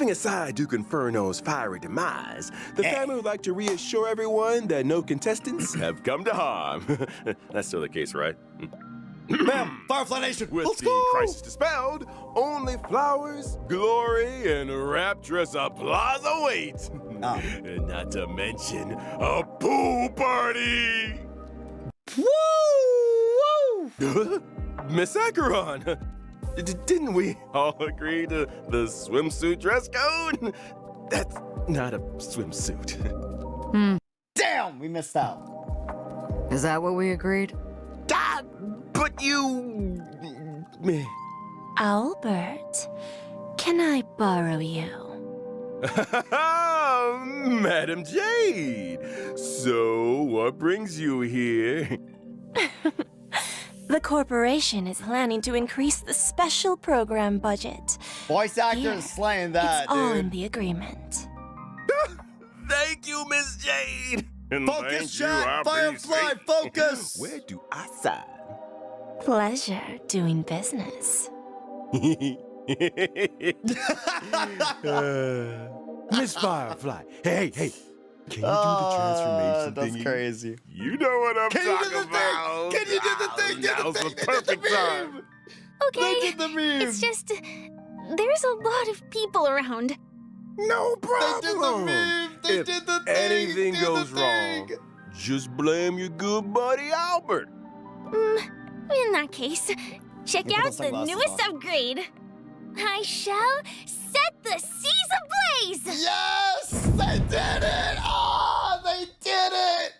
Putting aside Duke Inferno's fiery demise, the family would like to reassure everyone that no contestants have come to harm. That's still the case, right? Ma'am, Firefly Nation, With let's the go! crisis dispelled, only flowers, glory, and rapturous applause await. And not to mention a pool party. Woo! Miss Acheron, didn't we all agree to the swimsuit dress code? That's not a swimsuit. Damn, we missed out. Is that what we agreed? But you... Albert, can I borrow you? Madam Jade, so what brings you here? The corporation is planning to increase the special program budget. Voice actor Here, is slaying that, it's all dude. in the agreement. Thank you, Miss Jade. And Focus, thank you, chat! Firefly, RBC. focus! Where do I sign? Pleasure doing business. Miss Firefly, hey, can you do the transformation That's thingy? crazy. You know what I'm Can you do talking the thing? about. Can you do the thing? Do the Now's thing. the They did perfect the time. meme. Okay, They did the meme. it's just there's a lot of people around. No They problem. did the meme. They If did the thing. anything did the goes thing. wrong, just blame your good buddy Albert. In that case, check You put out those the sunglasses newest on. upgrade. I shall set the seas ablaze. Yes! They did it! Oh, they did it!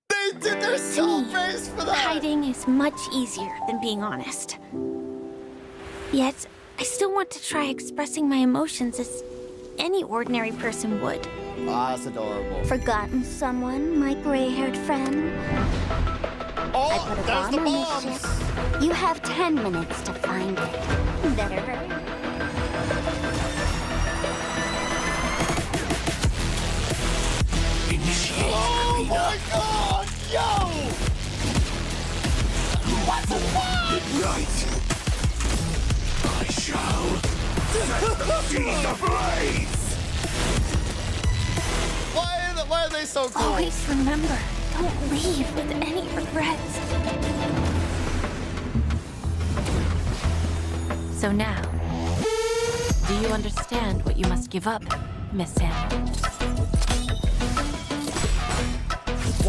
They did their soul face for that! Hiding is much easier than being honest. Yet, I still want to try expressing my emotions as any ordinary person would. Oh, that's adorable. Forgotten someone, my gray-haired friend? Oh, put a there's the bomb on bombs! this ship. You have 10 minutes to find it. Better hurry. Oh my god! Yo! What the fuck? Right. I shall set the seas ablaze. Why are they so cool? Always remember, don't leave with any regrets. So now, do you understand what you must give up, Miss Sanders?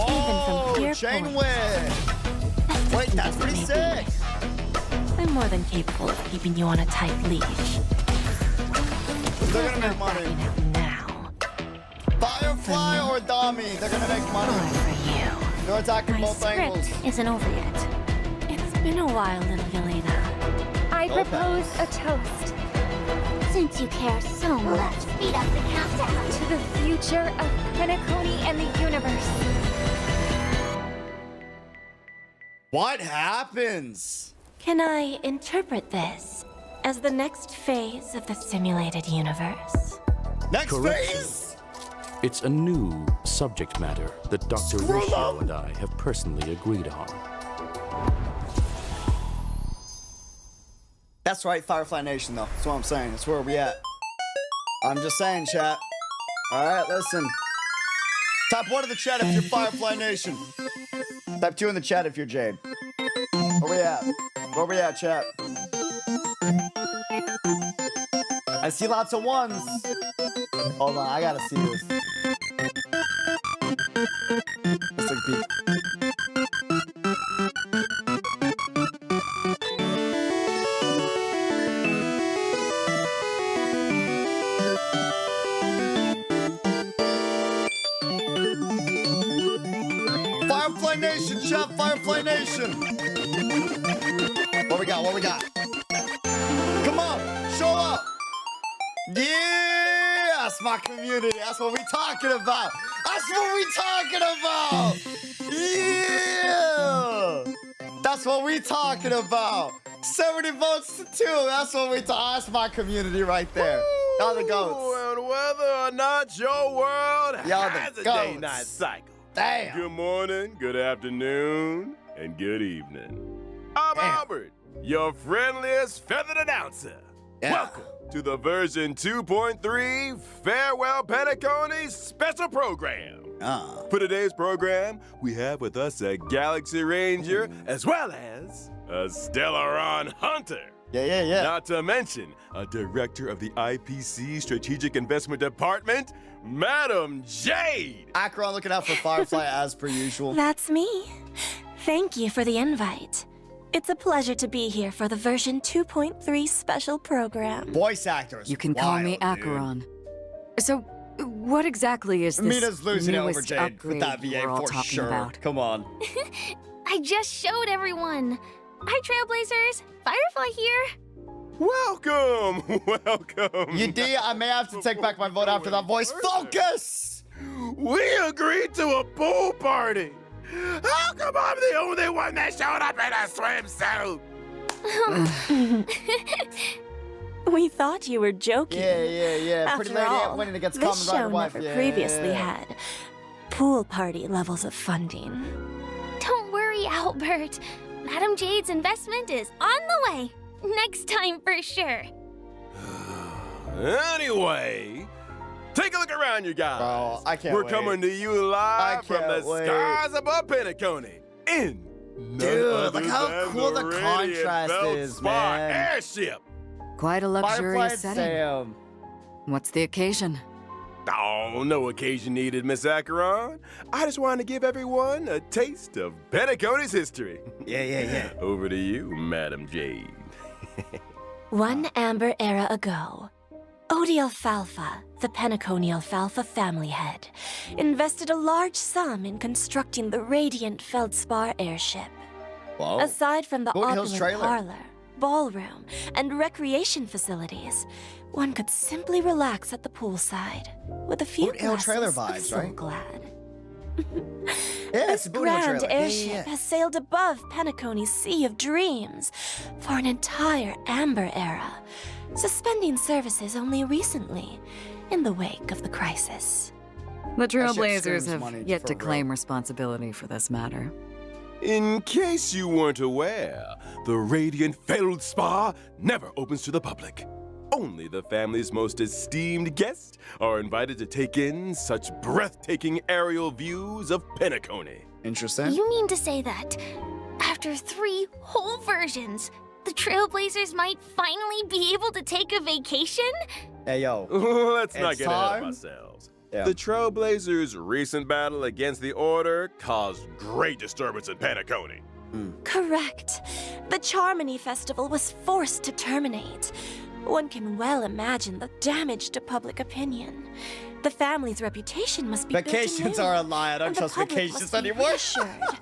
Whoa! here Chain point. whip! Wait, that's pretty sick! I'm more than capable of keeping you on a tight leash. They're There's gonna no make money. backing out now. Firefly or Dami, they're gonna make Or money. for you. They're attacking My both angles. script isn't over yet. It's been a while, little Yelena. I Okay. propose a toast Since you care so much, speed up the countdown. to the future of Penacony and the universe. What happens? Can I interpret this as the next phase of the simulated universe? Next Correction. phase? It's a new subject matter that Dr. Screw Ratio them. and I have personally agreed on. That's right, Firefly Nation, though. That's what I'm saying. That's where we at. I'm just saying, chat. Alright, listen. Type 1 in the chat if you're Firefly Nation. Type 2 in the chat if you're Jade. Where we at? Where we at, chat? I see lots of ones. Hold on, I gotta see this. Let's take a peek. Firefly Nation, chat, Firefly Nation. What we got? What we got? Come on, show up. Yeah, that's my community. That's what we talking about. That's what we talking about. Yeah, that's what we talking about. 70 votes to 2. That's what we talk. That's my community right there. Y'all the goats. And whether or not your world Y'all has the a goats. day-night cycle. Damn. Good morning, good afternoon, and good evening. I'm Damn. Albert, your friendliest feathered announcer. Yeah. Welcome to the version 2.3 Farewell Penacony special program. For today's program, we have with us a Galaxy Ranger as well as a Stellaron Hunter. Yeah. Not to mention a director of the IPC Strategic Investment Department, Madam Jade. Acheron looking out for Firefly as per usual. That's me. Thank you for the invite. It's a pleasure to be here for the version 2.3 special program. Voice actors. You can call me wild, dude. Acheron. So, what exactly is this Mina's losing it over newest Jade with upgrade that VA we're all for talking sure. about? Come on. I just showed everyone. Hi, Trailblazers. Firefly here. Welcome, welcome. You D, I may have to take back my vote after that voice. Focus! We agreed to a pool party. How come I'm the only one that showed up in a swimsuit? We thought you were joking. Yeah. Pretty After lady all, ain't winning against this Common Rider show wife. never previously had pool party levels of funding. Don't worry, Albert. Madam Jade's investment is on the way. Next time for sure. Anyway, take a look around, you guys. Bro, I can't We're wait. coming to you live from can't the wait. skies above Penacony in none Dude, other look how than cool the Radiant contrast Belt is, Spa man. Airship. Quite a Firefly luxurious and setting. Sam. What's the occasion? Oh, no occasion needed, Miss Acheron. I just wanted to give everyone a taste of Penacony's history. Yeah. Over to you, Madam Jade. One amber era ago, Odie Alfalfa, the Penacony Alfalfa family head, invested a large sum in constructing the Radiant Feldspar airship. Whoa. Aside from the Gold Hills opulent trailer. parlor, ballroom, and recreation facilities, one could simply relax at the poolside with a few Boot Hill glasses trailer of vibes, right? Soulglad. Yeah, it's This a Boot Hill grand trailer. airship has sailed above Penacony's Sea of Dreams for an entire Amber era, suspending services only recently in the wake of the crisis. The ship Trailblazers screams money have yet for to real. claim responsibility for this matter. In case you weren't aware, the Radiant Feldspar never opens to the public. Only the family's most esteemed guests are invited to take in such breathtaking aerial views of Penacony. Interesting. You mean to say that after 3 whole versions, the Trailblazers might finally be able to take a vacation? Hey, yo. Let's not It's get ahead time. of ourselves. Yeah. The Trailblazers' recent battle against the Order caused great disturbance in Penacony. Correct. The Charmony Festival was forced to terminate. One can well imagine the damage to public opinion. The family's reputation must be built Vacations anew, are a lie. I don't and the trust public vacations must be anymore. reassured.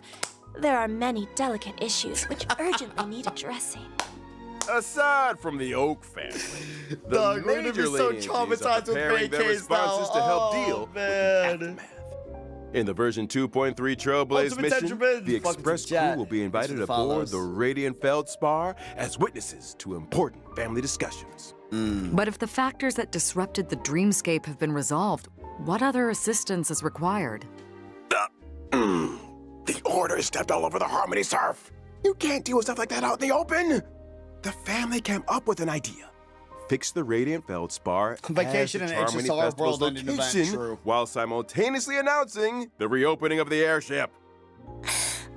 There are many delicate issues which urgently need addressing. Aside from the Oak family, the Dog, we're gonna be major so ladies are traumatized with preparing their vacations responses now. to help Oh, deal with man. the aftermath. In the version 2.3 Trailblaze Ultimate mission, Tetraman. the Fuck Express with the chat. crew will be invited This aboard follows. the Radiant Feldspar as witnesses to important family discussions. But if the factors that disrupted the dreamscape have been resolved, what other assistance is required? The Order stepped all over the Harmony surf. You can't deal with stuff like that out in the open. The family came up with an idea. Fix the Radiant Feldspar Vacation as the and Charmony HSR Festival's world-ending event, location, true. while simultaneously announcing the reopening of the airship.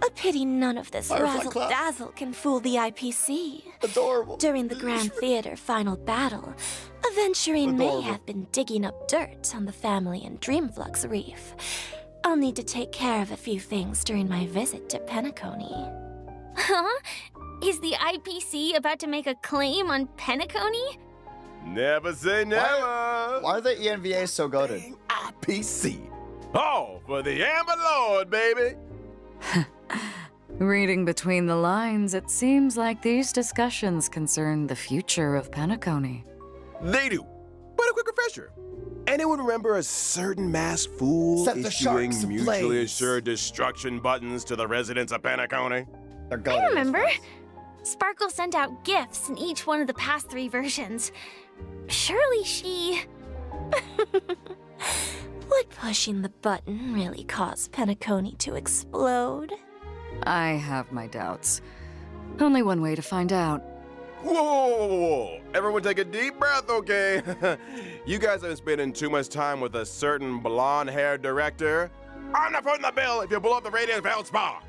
A pity none of this Firefly Club. razzle-dazzle can fool the IPC. Adorable. During the Grand Theater final battle, Aventurine may Adorable. have been digging up dirt on the family and Dreamflux Reef. I'll need to take care of a few things during my visit to Penacony. Huh? Is the IPC about to make a claim on Penacony? Never say never. Why are the ENVA so goated? IPC. All for the Amber Lord, baby. Reading between the lines, it seems like these discussions concern the future of Penacony. They do. But a quick refresher. Anyone remember a certain masked fool Set the issuing sharks mutually ablaze. assured destruction buttons to the residents of Penacony? They're goated. I remember. Sparkle sent out gifts in each one of the past 3 versions. Surely she... Would pushing the button really cause Penacony to explode? I have my doubts. Only one way to find out. Whoa! Everyone take a deep breath, okay? You guys have been spending too much time with a certain blonde-haired director. I'm not putting the bill if you blow up the Radiant Veld Spa.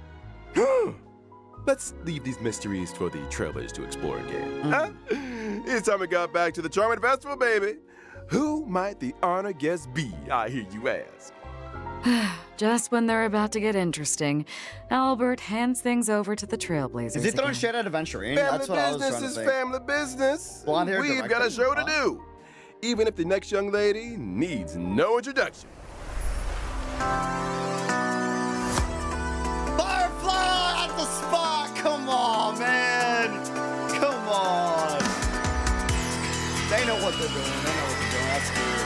Let's leave these mysteries for the trailers to explore again. Huh? It's time we got back to the Charming Festival, baby. Who might the honored guest be, I hear you ask? Just when they're about to get interesting, Albert hands things over to the Trailblazers. Is he throwing again. shit at Aventurine? Family That's what I was business trying to is think. family business. Blonde-haired We've got a director? show to do, even if the next young lady needs no introduction. Firefly at the spot! Come on, man! Come on! They know what they're doing. They know what they're doing. That's cool.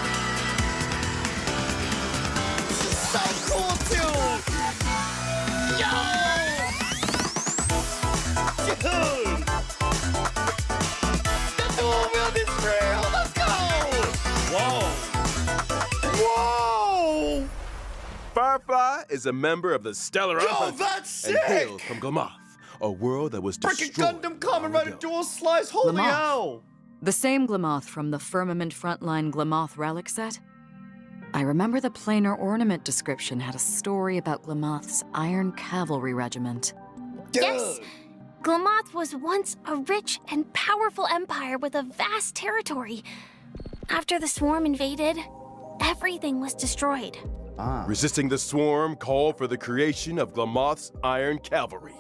This is so cool, too! Yo! Dude! The dual wielding trail! Let's go! Whoa! Whoa! Firefly is a member of the Stellar Yo, Hunters that's and sick! hails from Glamoth, a world that was Freaking destroyed. Gundam Kamen long Rider ago. Dual Slice! Holy Glamoth. hell! The same Glamoth from the Firmament Frontline Glamoth relic set? I remember the planar ornament description had a story about Glamoth's Iron Cavalry Regiment. Yes. Dude. Glamoth was once a rich and powerful empire with a vast territory. After the swarm invaded, everything was destroyed. Resisting the swarm called for the creation of Glamoth's Iron Cavalry.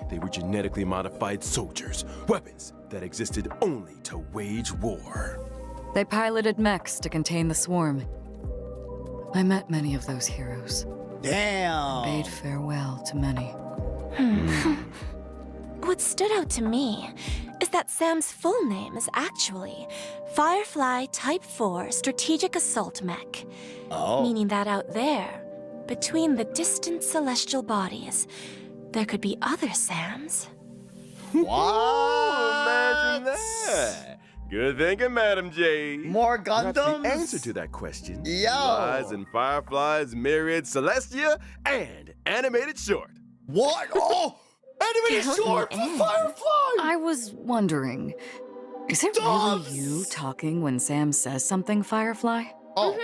They were genetically modified soldiers, weapons that existed only to wage war. They piloted mechs to contain the swarm. I met many of those heroes. Damn. Bade farewell to many. What stood out to me is that Sam's full name is actually Firefly Type 4 Strategic Assault Mech. Oh. Meaning that out there, between the distant celestial bodies, there could be other Sams. What? Imagine that. Good thinking, Madam J. More Perhaps Gundams? the answer to that question Yo. lies in Firefly's myriad Celestia and animated short. What? Oh! Animated Count short me for in. Firefly! I was wondering, is it really you talking when Sam says something, Firefly? Oh.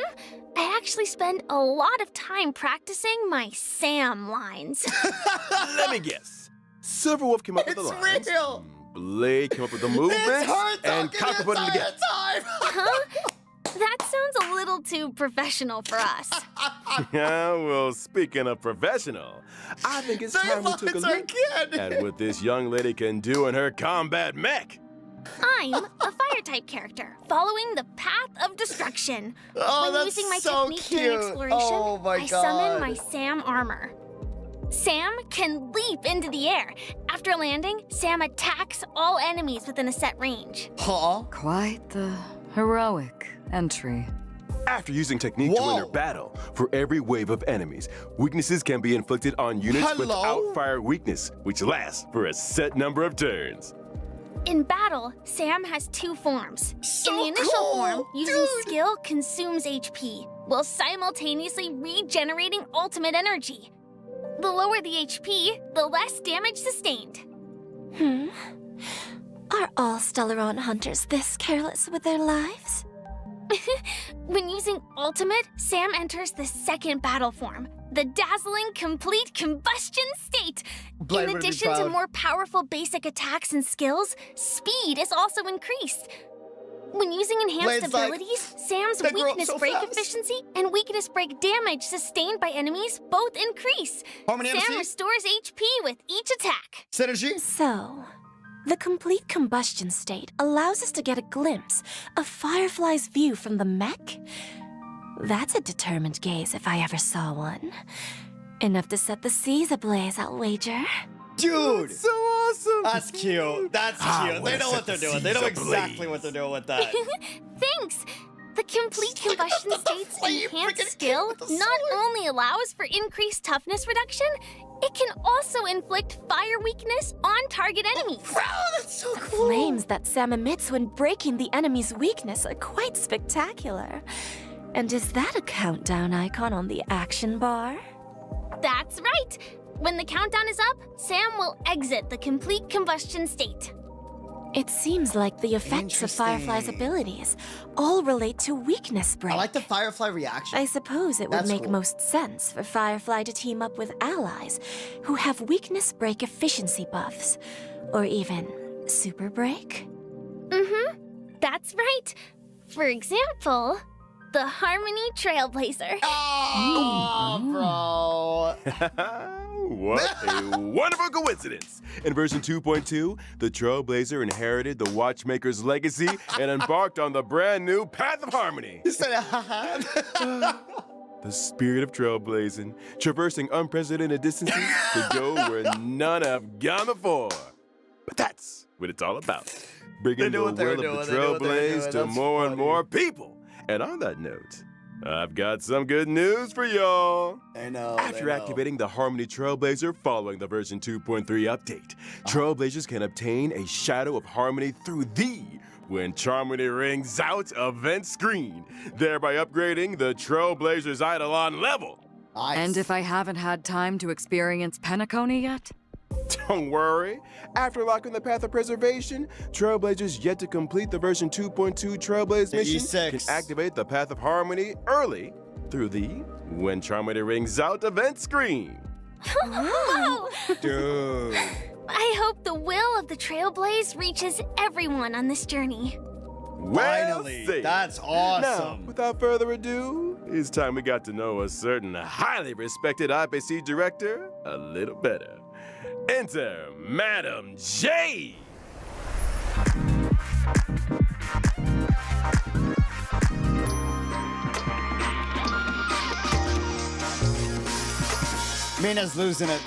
I actually spend a lot of time practicing my Sam lines. Let me guess. Silverwolf came up with the It's lines. real. Blade came up with the movements. It's her and talking Copper the put them entire together. time! Huh? That sounds a little too professional for us. Yeah, well, speaking of professional, I think it's They time we took a lines are look good. at what this young lady can do in her combat mech. I'm a fire type character, following the path of destruction. Oh, when that's using my so technique cute. during exploration, Oh my I summon God. my Sam armor. Sam can leap into the air. After landing, Sam attacks all enemies within a set range. Huh? Quite the heroic entry. After using technique to win her Whoa. battle, for every wave of enemies, weaknesses can be inflicted on units Hello? without fire weakness, which lasts for a set number of turns. In battle, Sam has two forms. So In the initial cool, form, using dude. skill consumes HP, while simultaneously regenerating ultimate energy. The lower the HP, the less damage sustained. Are all Stellaron hunters this careless with their lives? When using ultimate, Sam enters the second battle form, the dazzling complete combustion state. Blade In would be addition to proud. more powerful basic attacks and skills, speed is also increased. When using enhanced Blade's like, abilities, Sam's "They grow up weakness so break fast." efficiency and weakness break damage sustained by enemies both increase. Harmony Sam MC? restores HP with each attack. Synergy? So, the complete combustion state allows us to get a glimpse of Firefly's view from the mech? That's a determined gaze if I ever saw one. Enough to set the seas ablaze, I'll wager. Dude! So awesome! That's cute. That's Ah, cute. They wanna know set what they're the doing. They know seas exactly ablaze. what they're doing with that. Thanks! The complete Look at combustion the state's flame enhanced freaking skill with the not sword. only allows for increased toughness reduction, it can also inflict fire weakness on target enemies. Bro, that's so cool. Flames that Sam emits when breaking the enemy's weakness are quite spectacular. And is that a countdown icon on the action bar? That's right! When the countdown is up, Sam will exit the complete combustion state. It seems like the effects of Firefly's Interesting. abilities all relate to weakness break. I like the Firefly reaction. I suppose it would That's make cool. most sense for Firefly to team up with allies who have weakness break efficiency buffs, or even super break. Mm-hmm. That's right. For example, the Harmony Trailblazer. Oh, bro. What a wonderful coincidence! In version 2.2, the Trailblazer inherited the Watchmaker's legacy and embarked on the brand new Path of Harmony. You said, haha. The spirit of trailblazing, traversing unprecedented distances to go where none have gone before. But that's what it's all about. They Bringing knew the what they were will doing, of the they knew what they were trailblaze doing, to that's more and funny. more people. And on that note, I've got some good news for y'all. I know. After activating the Harmony Trailblazer following the version 2.3 update, Trailblazers can obtain a Shadow of Harmony through the When Charmony Rings Out event screen, thereby upgrading the Trailblazer's Eidolon level. Nice. And if I haven't had time to experience Penacony yet? Don't worry. After locking the Path of Preservation, Trailblazers yet to complete the version 2.2 Trailblaze The mission E6. can activate the Path of Harmony early through the When Charmony Rings Out event screen. Whoa! Dude. I hope the will of the Trailblaze reaches everyone on this journey. Well Finally. said. That's Now, awesome. without further ado, it's time we got to know a certain highly respected IPC director a little better. Enter Madam J. Mina's losing it.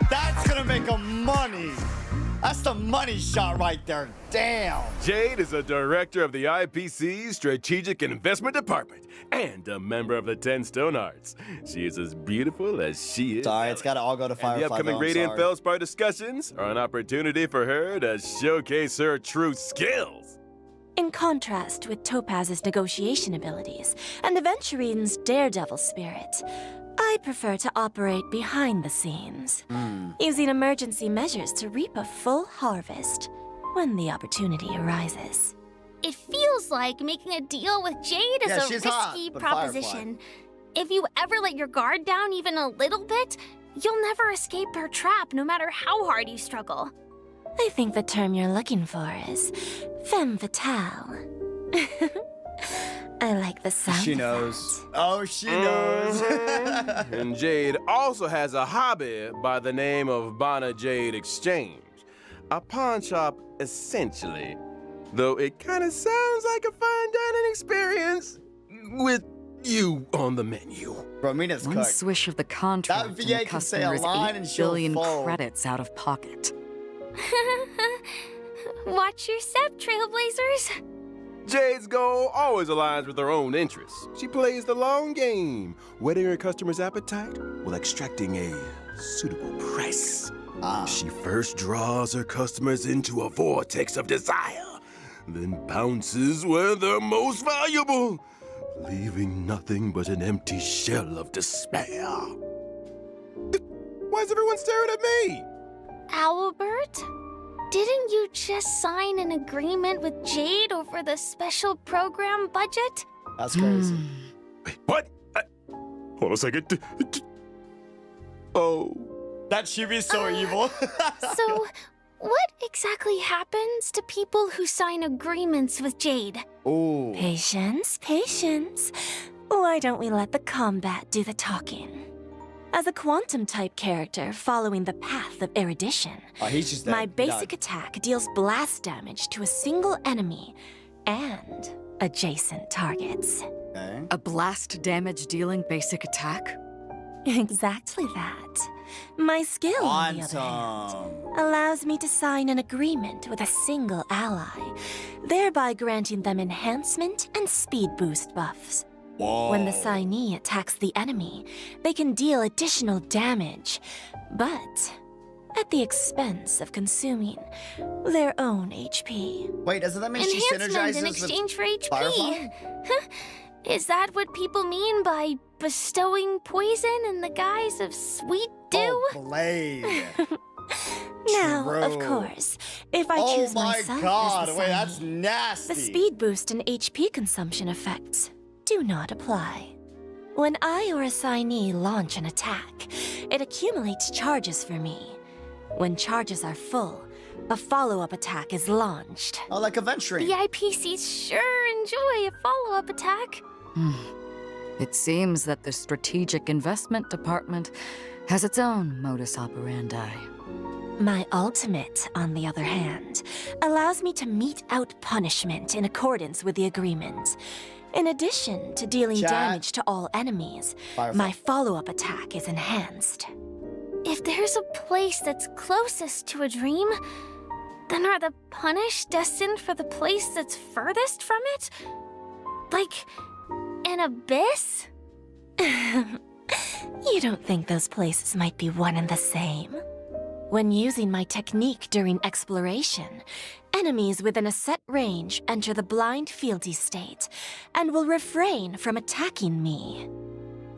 That's gonna make a money. That's the money shot right there. Damn. Jade is a director of the IPC's Strategic Investment Department and a member of the 10 Stone Hearts. She is as beautiful as she is. Sorry, it's gotta all go to And Firefly. the upcoming though, I'm Radiant sorry. Feldspar discussions are an opportunity for her to showcase her true skills. In contrast with Topaz's negotiation abilities and Aventurine's daredevil spirit, I prefer to operate behind the scenes, using emergency measures to reap a full harvest when the opportunity arises. It feels like making a deal with Jade is Yeah, a she's hot, risky but proposition. If you ever let your guard down even a little bit, you'll never escape her trap no matter how hard you struggle. I think the term you're looking for is femme fatale. I like the sound She of knows. that. Oh, she knows. And Jade also has a hobby by the name of Bana Jade Exchange, a pawn shop essentially, though it kind of sounds like a fine dining experience with you on the menu. Bro, Mina's One cooked. swish of the contract and VA the can say a customer is line 8 and she'll billion fold. credits out of pocket. Watch your step, Trailblazers. Jade's goal always aligns with her own interests. She plays the long game, whetting her customers' appetite while extracting a suitable price. She first draws her customers into a vortex of desire, then bounces where they're most valuable, leaving nothing but an empty shell of despair. Why is everyone staring at me? Albert, didn't you just sign an agreement with Jade over the special program budget? That's crazy. Wait, what? Hold on a second. Oh. That should be so evil. So, what exactly happens to people who sign agreements with Jade? Ooh. Patience, patience. Why don't we let the combat do the talking? As a quantum-type character following the path of erudition, Oh, he's just my dead. basic Done. attack deals blast damage to a single enemy and adjacent targets. Okay. A blast damage dealing basic attack? Exactly that. My skill, on the other hand, Awesome. allows me to sign an agreement with a single ally, thereby granting them enhancement and speed boost buffs. Whoa. When the signee attacks the enemy, they can deal additional damage, but at the expense of consuming their own HP. Wait, doesn't that mean she Enhancement synergizes in with exchange for HP. Firefly? Is that what people mean by bestowing poison in the guise of sweet dew? Oh, Blade. Now, of True. course, if I Oh choose my myself god, as the wait, that's assignee, nasty. the speed boost and HP consumption effects do not apply. When I or assignee launch an attack, it accumulates charges for me. When charges are full, a follow-up attack is launched. Oh, like a venturing. The IPCs sure enjoy a follow-up attack. It seems that the Strategic Investment Department has its own modus operandi. My ultimate, on the other hand, allows me to mete out punishment in accordance with the agreement. In addition to dealing Chat. damage to all enemies, Firefly. my follow-up attack is enhanced. If there's a place that's closest to a dream, then are the punished destined for the place that's furthest from it? Like an abyss? You don't think those places might be one and the same? When using my technique during exploration, enemies within a set range enter the blind fealty state and will refrain from attacking me.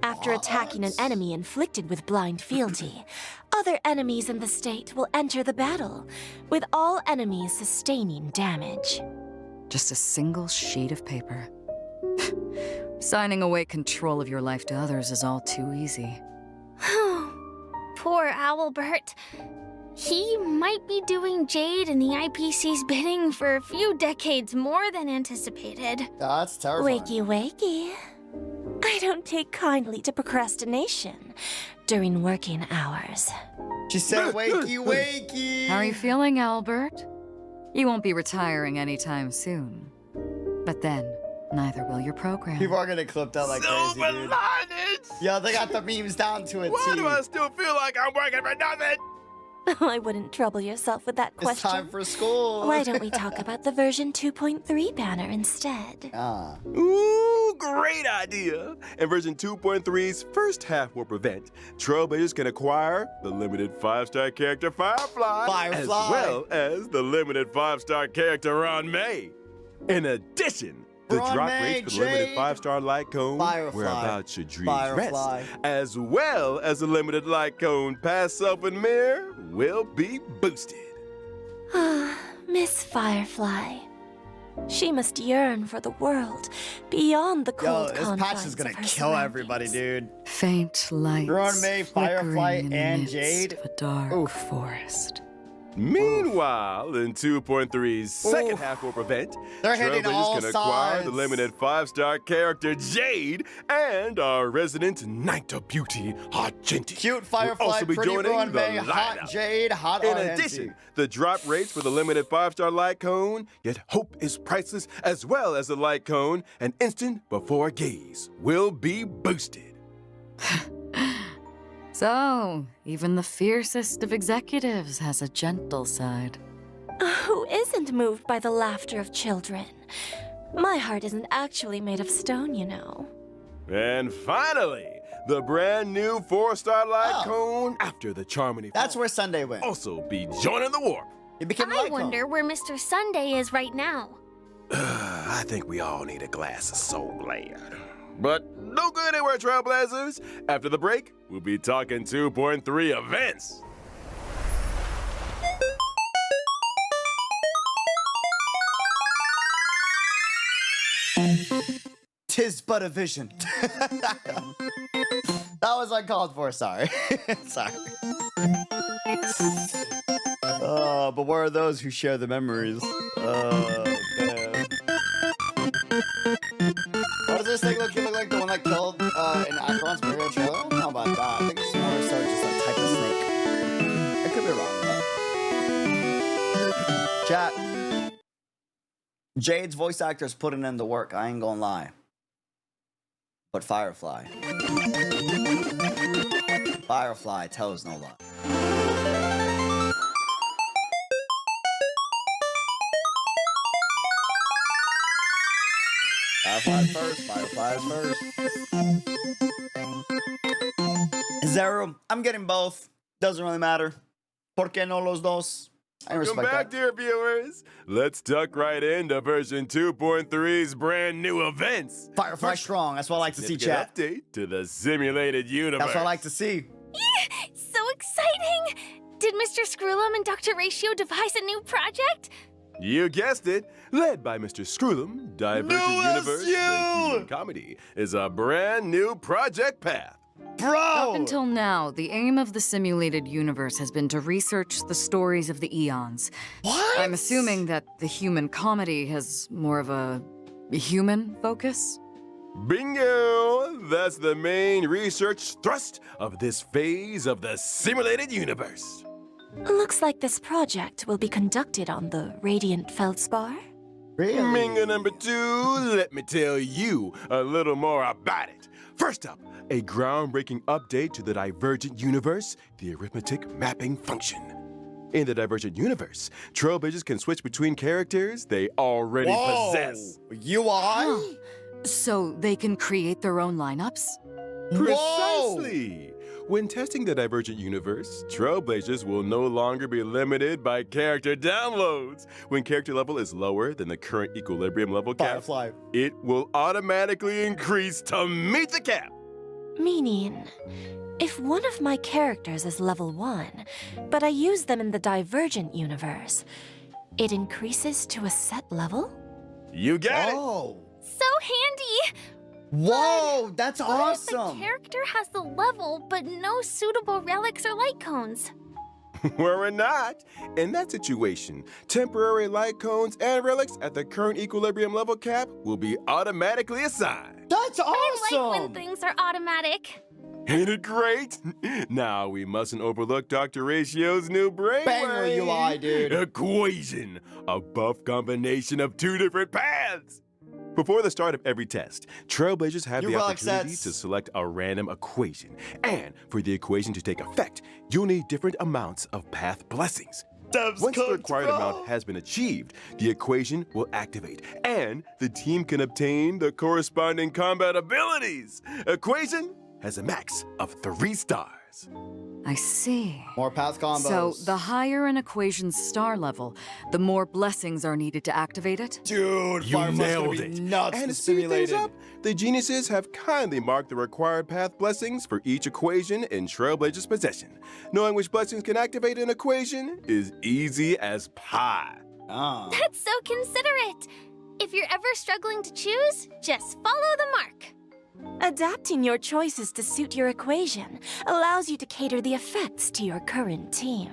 After attacking an enemy inflicted with blind fealty, other enemies in the state will enter the battle, with all enemies sustaining damage. Just a single sheet of paper. Signing away control of your life to others is all too easy. Poor Owlbert. He might be doing Jade and the IPC's bidding for a few decades more than anticipated. That's terrifying. Wakey, wakey. I don't take kindly to procrastination during working hours. She said, wakey, wakey. How are you feeling, Albert? You won't be retiring anytime soon. But then, neither will your program. People are gonna clip that like crazy, Silver dude. linings! Yo, they got the memes down to a Why T. do I still feel like I'm working for nothing? I wouldn't trouble yourself with that It's question. time for school. Why don't we talk about the version 2.3 banner instead? Ah. Ooh, great idea! In version 2.3's first half will prevent, Trailblazers can acquire the limited 5-star character Firefly, as Firefly. well as the limited 5-star character Ron May. In addition, the Ron drop May, rates for the limited Jade, 5-star light cone Firefly, whereabouts your dreams Firefly. rest, as well as the limited light cone Past Self and Mirror will be boosted. Miss Firefly. She must yearn for the world beyond the Yo, cold this confines patch is gonna of her kill everybody, surroundings. dude. Faint lights Ron May, Firefly, flickering in the and midst Jade. of a dark Oof. forest. Meanwhile, in 2.3's second Oof. half will prevent, They're hitting all Trailblazers can acquire the sides. limited 5-star character Jade and our resident Night of Beauty, Argenti. Cute will Firefly, also be pretty joining Ron the May, hot lineup. Jade, hot In RNG. addition, the drop rates for the limited 5-star light cone, yet hope is priceless, as well as the light cone, an instant before gaze, will be boosted. So, even the fiercest of executives has a gentle side. Who isn't moved by the laughter of children? My heart isn't actually made of stone, you know. And finally, the brand new 4-star light Oh. cone after the Charmony That's Fall where Sunday went. also be joining the warp. He became a I light cone. wonder where Mr. Sunday is right now. I think we all need a glass of Soul Glad. But no good anywhere, Trailblazers. After the break, we'll be talking 2.3 events. Tis but a vision. That was uncalled for, sorry. Sorry. But where are those who share the memories? Man. What does this thing look like? The one that killed in Acheron's Mario trailer? How about that? I think it's more so just a type of snake. I could be wrong. Chat. Jade's voice actor's putting in the work, I ain't gonna lie. But Firefly. Firefly tells no lie. Firefly's first, Firefly's first. Zero, I'm getting both. Doesn't really matter. ¿Por qué no los dos? I Welcome respect back, that. dear viewers. Let's duck right into version 2.3's brand new events. Firefly strong. That's what I like to see, chat. Significant update to the simulated universe. That's what I like to see. So exciting! Did Mr. Screwlum and Dr. Ratio devise a new project? You guessed it. Led by Mr. Screwlum, Divergent New Universe, the SU! human comedy is a brand new project path. Bro! Up until now, the aim of the simulated universe has been to research the stories of the eons. What? I'm assuming that the human comedy has more of a human focus? Bingo! That's the main research thrust of this phase of the simulated universe. Looks like this project will be conducted on the Radiant Feldspar. Really? Bingo number 2, let me tell you a little more about it. First up, a groundbreaking update to the Divergent Universe, the arithmetic mapping function. In the Divergent Universe, Trailblazers can switch between characters they already Whoa. possess. UI? So they can create their own lineups? Whoa! Precisely! When testing the Divergent Universe, Trailblazers will no longer be limited by character downloads. When character level is lower than the current equilibrium level cap, Firefly. it will automatically increase to meet the cap. Meaning, if one of my characters is level 1, but I use them in the Divergent universe, it increases to a set level? You got it! Whoa! So handy! Whoa, that's What if awesome! the character has the level, but no suitable relics or light cones? We're not. In that situation, temporary light cones and relics at the current equilibrium level cap will be automatically assigned. That's I like when awesome! things are automatic. Ain't it great? Now we mustn't overlook Dr. Ratio's new brainwave. Banger UI, dude. Equation, a buff combination of 2 different paths. Before the start of every test, Trailblazers have You the rock opportunity sets. to select a random equation. And for the equation to take effect, you'll need different amounts of path blessings. Dev's Once the cooked, required bro. amount has been achieved, the equation will activate, and the team can obtain the corresponding combat abilities. Equation has a max of 3 stars. I see. More path combos. So the higher an equation's star level, the more blessings are needed to activate it? Dude, You Firefly's gonna nailed be it. nuts And and to speed things simulated. up, the geniuses have kindly marked the required path blessings for each equation in Trailblazers' possession. Knowing which blessings can activate an equation is easy as pie. Ah. That's so considerate. If you're ever struggling to choose, just follow the mark. Adapting your choices to suit your equation allows you to cater the effects to your current team.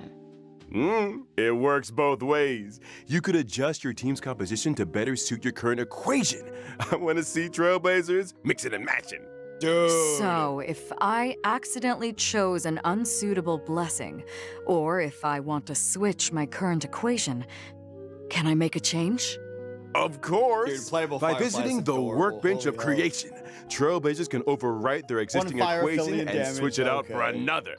It works both ways. You could adjust your team's composition to better suit your current equation. I want to see Trailblazers mixing and matching. Dude. So, if I accidentally chose an unsuitable blessing, or if I want to switch my current equation, can I make a change? Of course. Dude, playable By Firefly's visiting the adorable. workbench of Holy hell. creation, Trailblazers can overwrite their existing fire equation affiliate and damage, switch it out for okay. another.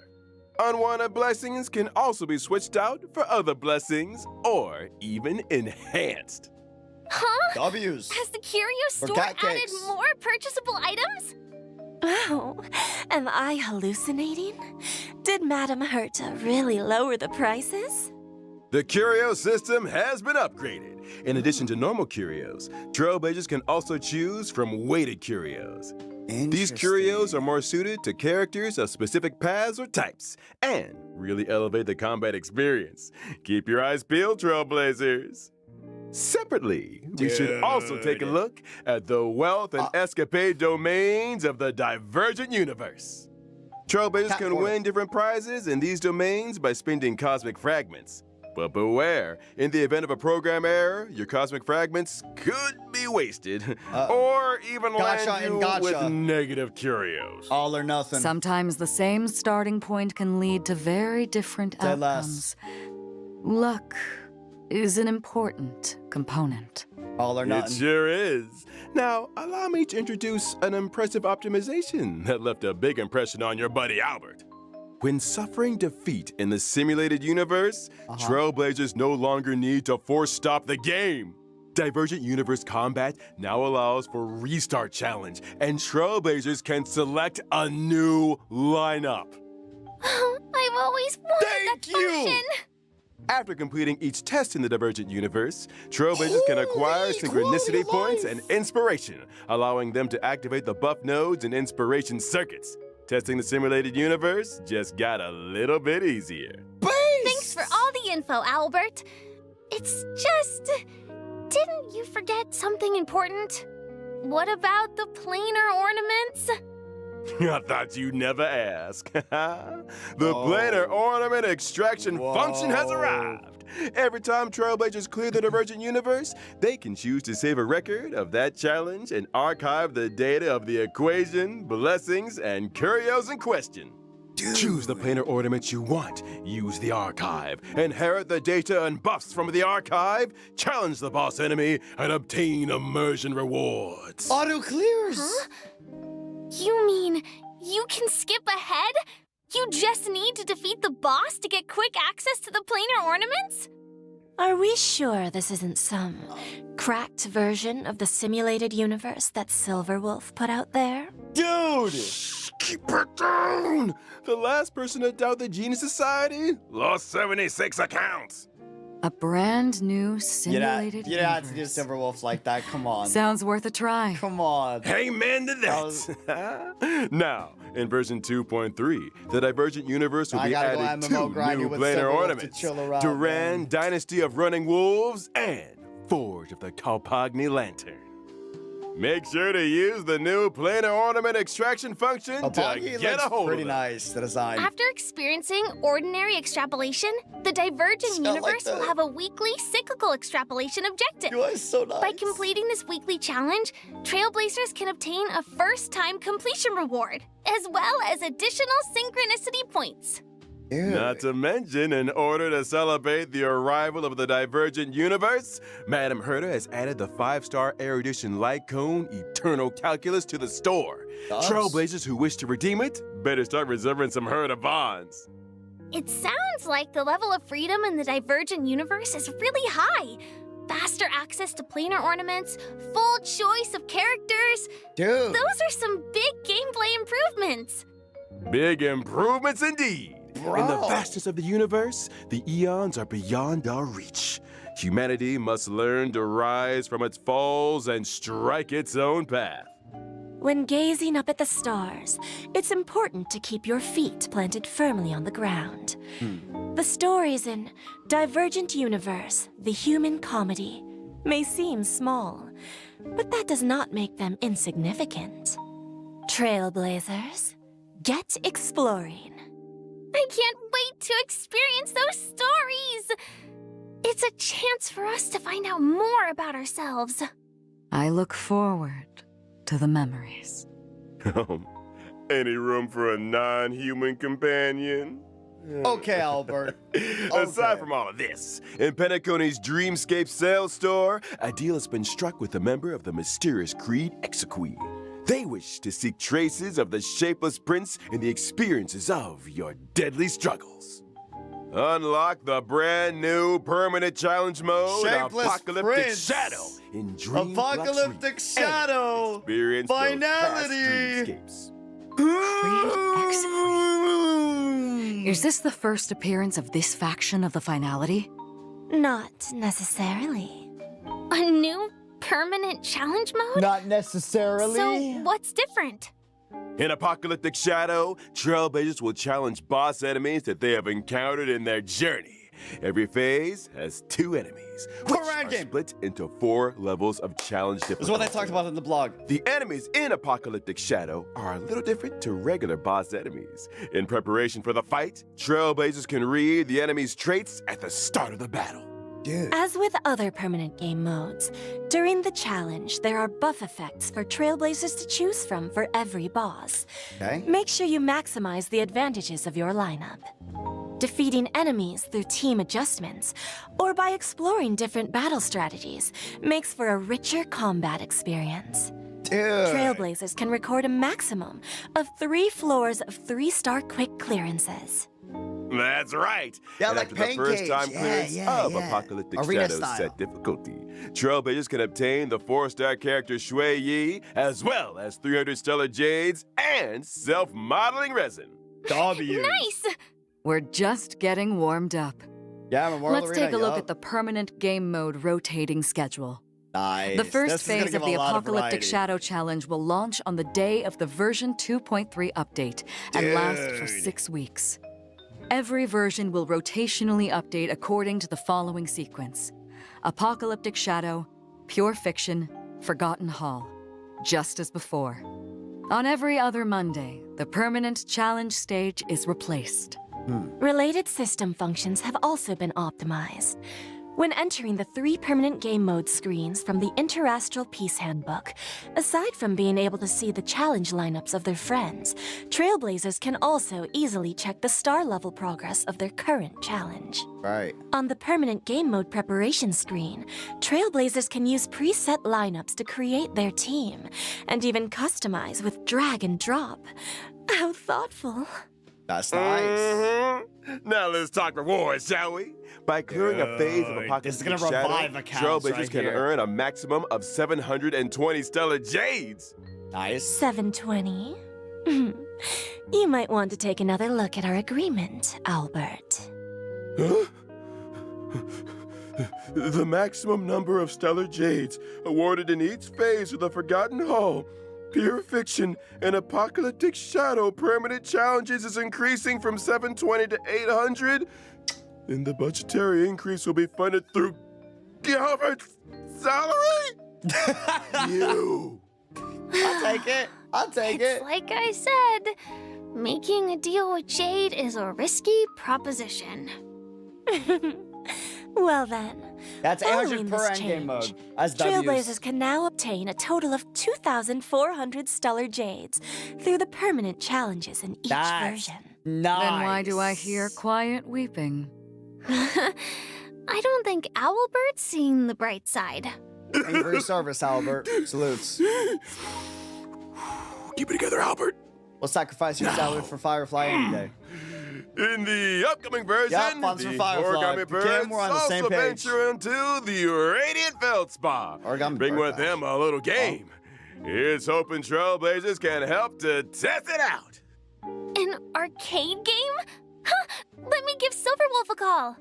Unwanted blessings can also be switched out for other blessings or even enhanced. Huh? W's. Has the curio For store cat added cakes. more purchasable items? Oh, am I hallucinating? Did Madame Herta really lower the prices? The curio system has been upgraded. In addition to normal curios, Trailblazers can also choose from weighted curios. These curios are more suited to characters of specific paths or types and really elevate the combat experience. Keep your eyes peeled, Trailblazers. Separately, we should also take a Dude. look at the wealth and escapade domains of the Divergent Universe. Trailblazers Cat can portal. win different prizes in these domains by spending cosmic fragments. But beware, in the event of a program error, your cosmic fragments could be wasted, or even Gotcha land and you gotcha. with negative curios. All or nothing. Sometimes the same starting point can lead to very different Say less. outcomes. Luck is an important component. All or It nothing. sure is. Now, allow me to introduce an impressive optimization that left a big impression on your buddy Albert. When suffering defeat in the simulated universe, Trailblazers no longer need to force stop the game. Divergent Universe Combat now allows for Restart Challenge, and Trailblazers can select a new lineup. I've always wanted Thank that you. function. After completing each test in the Divergent Universe, Trailblazers can acquire Holy synchronicity quality points life. and inspiration, allowing them to activate the buff nodes and inspiration circuits. Testing the simulated universe just got a little bit easier. Thanks for all the info, Albert. It's just... Didn't you forget something important? What about the planar ornaments? I thought you'd never ask. The planar ornament extraction function has arrived. Every time Trailblazers clear the Divergent Universe, they can choose to save a record of that challenge and archive the data of the equation, blessings, and curios in question. Choose the planar ornament you want, use the archive, inherit the data and buffs from the archive, challenge the boss enemy, and obtain immersion rewards. Auto clears. Huh? You mean you can skip ahead? You just need to defeat the boss to get quick access to the planar ornaments? Are we sure this isn't some cracked version of the simulated universe that Silverwolf put out there? Dude! Keep it down! The last person to doubt the Genius Society lost 76 accounts. A brand new You simulated don't have to do universe. Silverwolf like that. Come on. Sounds worth a try. Come on. Amen to that. Now, in version 2.3, the Divergent Universe will I be gotta go adding MMO 2 grindy new with planar Silverwolf to ornaments: chill around, Duran, man. Dynasty of Running Wolves, and Forge of the Kalpagni Lantern. Make sure to use the new planar ornament extraction function to Apogee get looks a hold pretty of it. nice, the design. After experiencing ordinary extrapolation, the Divergent Sound like Universe will that. have a weekly cyclical extrapolation objective. You are so nice. By completing this weekly challenge, Trailblazers can obtain a first-time completion reward, as well as additional synchronicity points. Dude. Not to mention, in order to celebrate the arrival of the Divergent Universe, Madame Herta has added the 5-star erudition light cone Eternal Calculus to the store. Nice. Trailblazers who wish to redeem it better start reserving some Herta bonds. It sounds like the level of freedom in the Divergent Universe is really high. Faster access to planar ornaments, full choice of characters. Dude. Those are some big gameplay improvements. Big improvements indeed. In the Bro. vastness of the universe, the eons are beyond our reach. Humanity must learn to rise from its falls and strike its own path. When gazing up at the stars, it's important to keep your feet planted firmly on the ground. The stories in Divergent Universe, the human comedy, may seem small, but that does not make them insignificant. Trailblazers, get exploring. I can't wait to experience those stories. It's a chance for us to find out more about ourselves. I look forward to the memories. Any room for a non-human companion? Okay, Albert. Aside Okay. from all of this, in Penacony's Dreamscape sales store, a deal has been struck with a member of the mysterious Creed Exequy. They wish to seek traces of the Shapeless Prince in the experiences of your deadly struggles. Unlock the brand new permanent challenge mode, Shapeless Apocalyptic Prince. Shadow, in Dream Flux Apocalyptic Reach, and Shadow. experience those past Finality. dreamscapes. Is this the first appearance of this faction of the finality? Not necessarily. A new permanent challenge mode? Not necessarily. So, what's different? In Apocalyptic Shadow, Trailblazers will challenge boss enemies that they have encountered in their journey. Every phase has 2 enemies, which Correct are game. split into 4 levels of challenge This difficulty. is what I talked about in the blog. The enemies in Apocalyptic Shadow are a little different to regular boss enemies. In preparation for the fight, Trailblazers can read the enemy's traits at the start of the battle. Dude. As with other permanent game modes, during the challenge, there are buff effects for Trailblazers to choose from for every boss. Okay. Make sure you maximize the advantages of your lineup. Defeating enemies through team adjustments, or by exploring different battle strategies, makes for a richer combat experience. Dude. Trailblazers can record a maximum of 3 floors of 3-star quick clearances. That's right. Yeah, and like after the first time Pancake. clearance Yeah, of yeah. Apocalyptic Arena Shadow's style. set difficulty, Trailblazers can obtain the 4-star character Shui Yi, as well as 300 stellar jades and self-modeling resin. W. Nice! We're just getting warmed up. Yeah, Memorial Let's Arena, take a look yup. at the permanent game mode rotating schedule. Nice. The first This is gonna phase give of a the lot Apocalyptic variety. Shadow Challenge will launch on the day of the version 2.3 update and last for 6 weeks. Every version will rotationally update according to the following sequence: Apocalyptic Shadow, Pure Fiction, Forgotten Hall, just as before. On every other Monday, the permanent challenge stage is replaced. Related system functions have also been optimized. When entering the 3 permanent game mode screens from the Interastral Peace Handbook, aside from being able to see the challenge lineups of their friends, Trailblazers can also easily check the star level progress of their current challenge. Right. On the permanent game mode preparation screen, Trailblazers can use preset lineups to create their team, and even customize with drag and drop. How thoughtful. That's nice. Now let's talk rewards, shall we? By clearing a phase of Dude, Apocalyptic this is gonna Shadow, revive accounts Trailblazers right can here. earn a maximum of 720 Stellar Jades. Nice. 720. You might want to take another look at our agreement, Albert. Huh? The maximum number of Stellar Jades awarded in each phase of the Forgotten Hall, Pure Fiction, and Apocalyptic Shadow permanent challenges is increasing from 720 to 800. And the budgetary increase will be funded through Gilbert's salary? You. I'll take it. I'll take It's it. like I said, making a deal with Jade is a risky proposition. Well then, That's following 800 per this endgame change, mode. As Trailblazers W's. can now obtain a total of 2,400 Stellar Jades through the permanent challenges in each That's version. nice. Then why do I hear quiet weeping? I don't think Owlbird's seeing the bright side. Thank you for your service, Albert. Salutes. Keep it together, Albert. We'll sacrifice your salary for Firefly any day. In the upcoming version, Yep, funds for the Firefly. Origami Again, Birds we're on the same also page. venture into the Radiant Feldspa. Origami Bring Bird with Patch. them a little game. Here's hoping Trailblazers can help to test it out. An arcade game? Huh, let me give Silverwolf a call.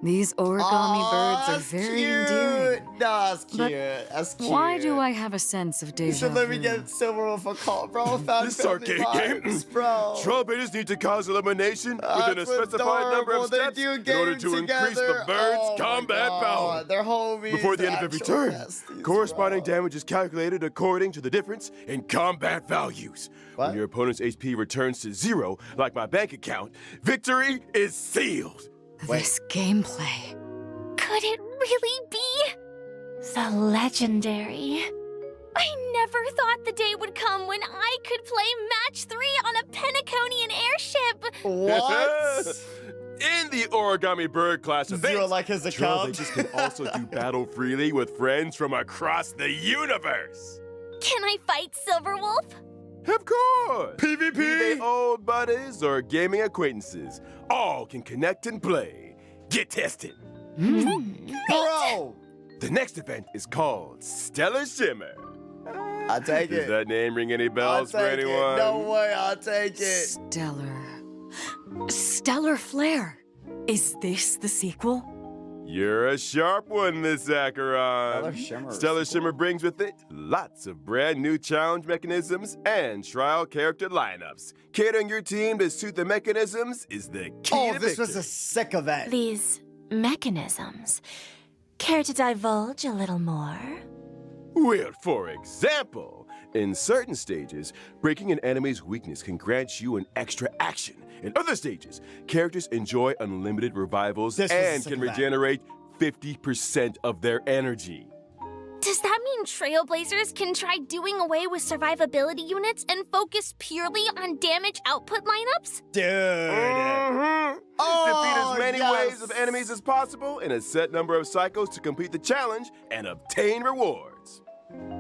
These origami birds are that's very cute. endearing. No, that's cute. But That's cute. Why do I have a sense of You deja should let me vu? get Silverwolf a call, bro. Found This family arcade game, vibes, bro. Trailblazers need to cause elimination within a That's specified number adorable. of They steps do in game order to increase the together. bird's Oh my combat God, power. They're homies. Before the end of They're every actual turn, besties, corresponding bro. damage is calculated according to the difference in combat values. What? When your opponent's HP returns to 0, like my bank account, victory is sealed. This gameplay. Could it really be? The legendary. I never thought the day would come when I could play match 3 on a Penaconian airship. What? In the Origami Bird class of Zero like his account. Trailblazers can also do battle freely with friends from across the universe. Can I fight Silverwolf? Of course! PvP! Be they old buddies or gaming acquaintances, all can connect and play. Get tested. Bro! The next event is called Stellar Shimmer. I'll take Does it. that name ring any I'll bells for take anyone? it. No way, I'll take it. Stellar Flare. Is this the sequel? You're a sharp one, Miss Acheron. Stellar Shimmer. Stellar Shimmer brings with it lots of brand new challenge mechanisms and trial character lineups. Catering your team to suit the mechanisms is the key Oh, to this was victory. a sick event. These mechanisms. Care to divulge a little more? Well, for example, in certain stages, breaking an enemy's weakness can grant you an extra action. In other stages, characters enjoy unlimited revivals This was a and sick can event. regenerate 50% of their energy. Does that mean Trailblazers can try doing away with survivability units and focus purely on damage output lineups? Dude. Mm-hmm. Oh, Defeat as many yes. waves of enemies as possible in a set number of cycles to complete the challenge and obtain rewards.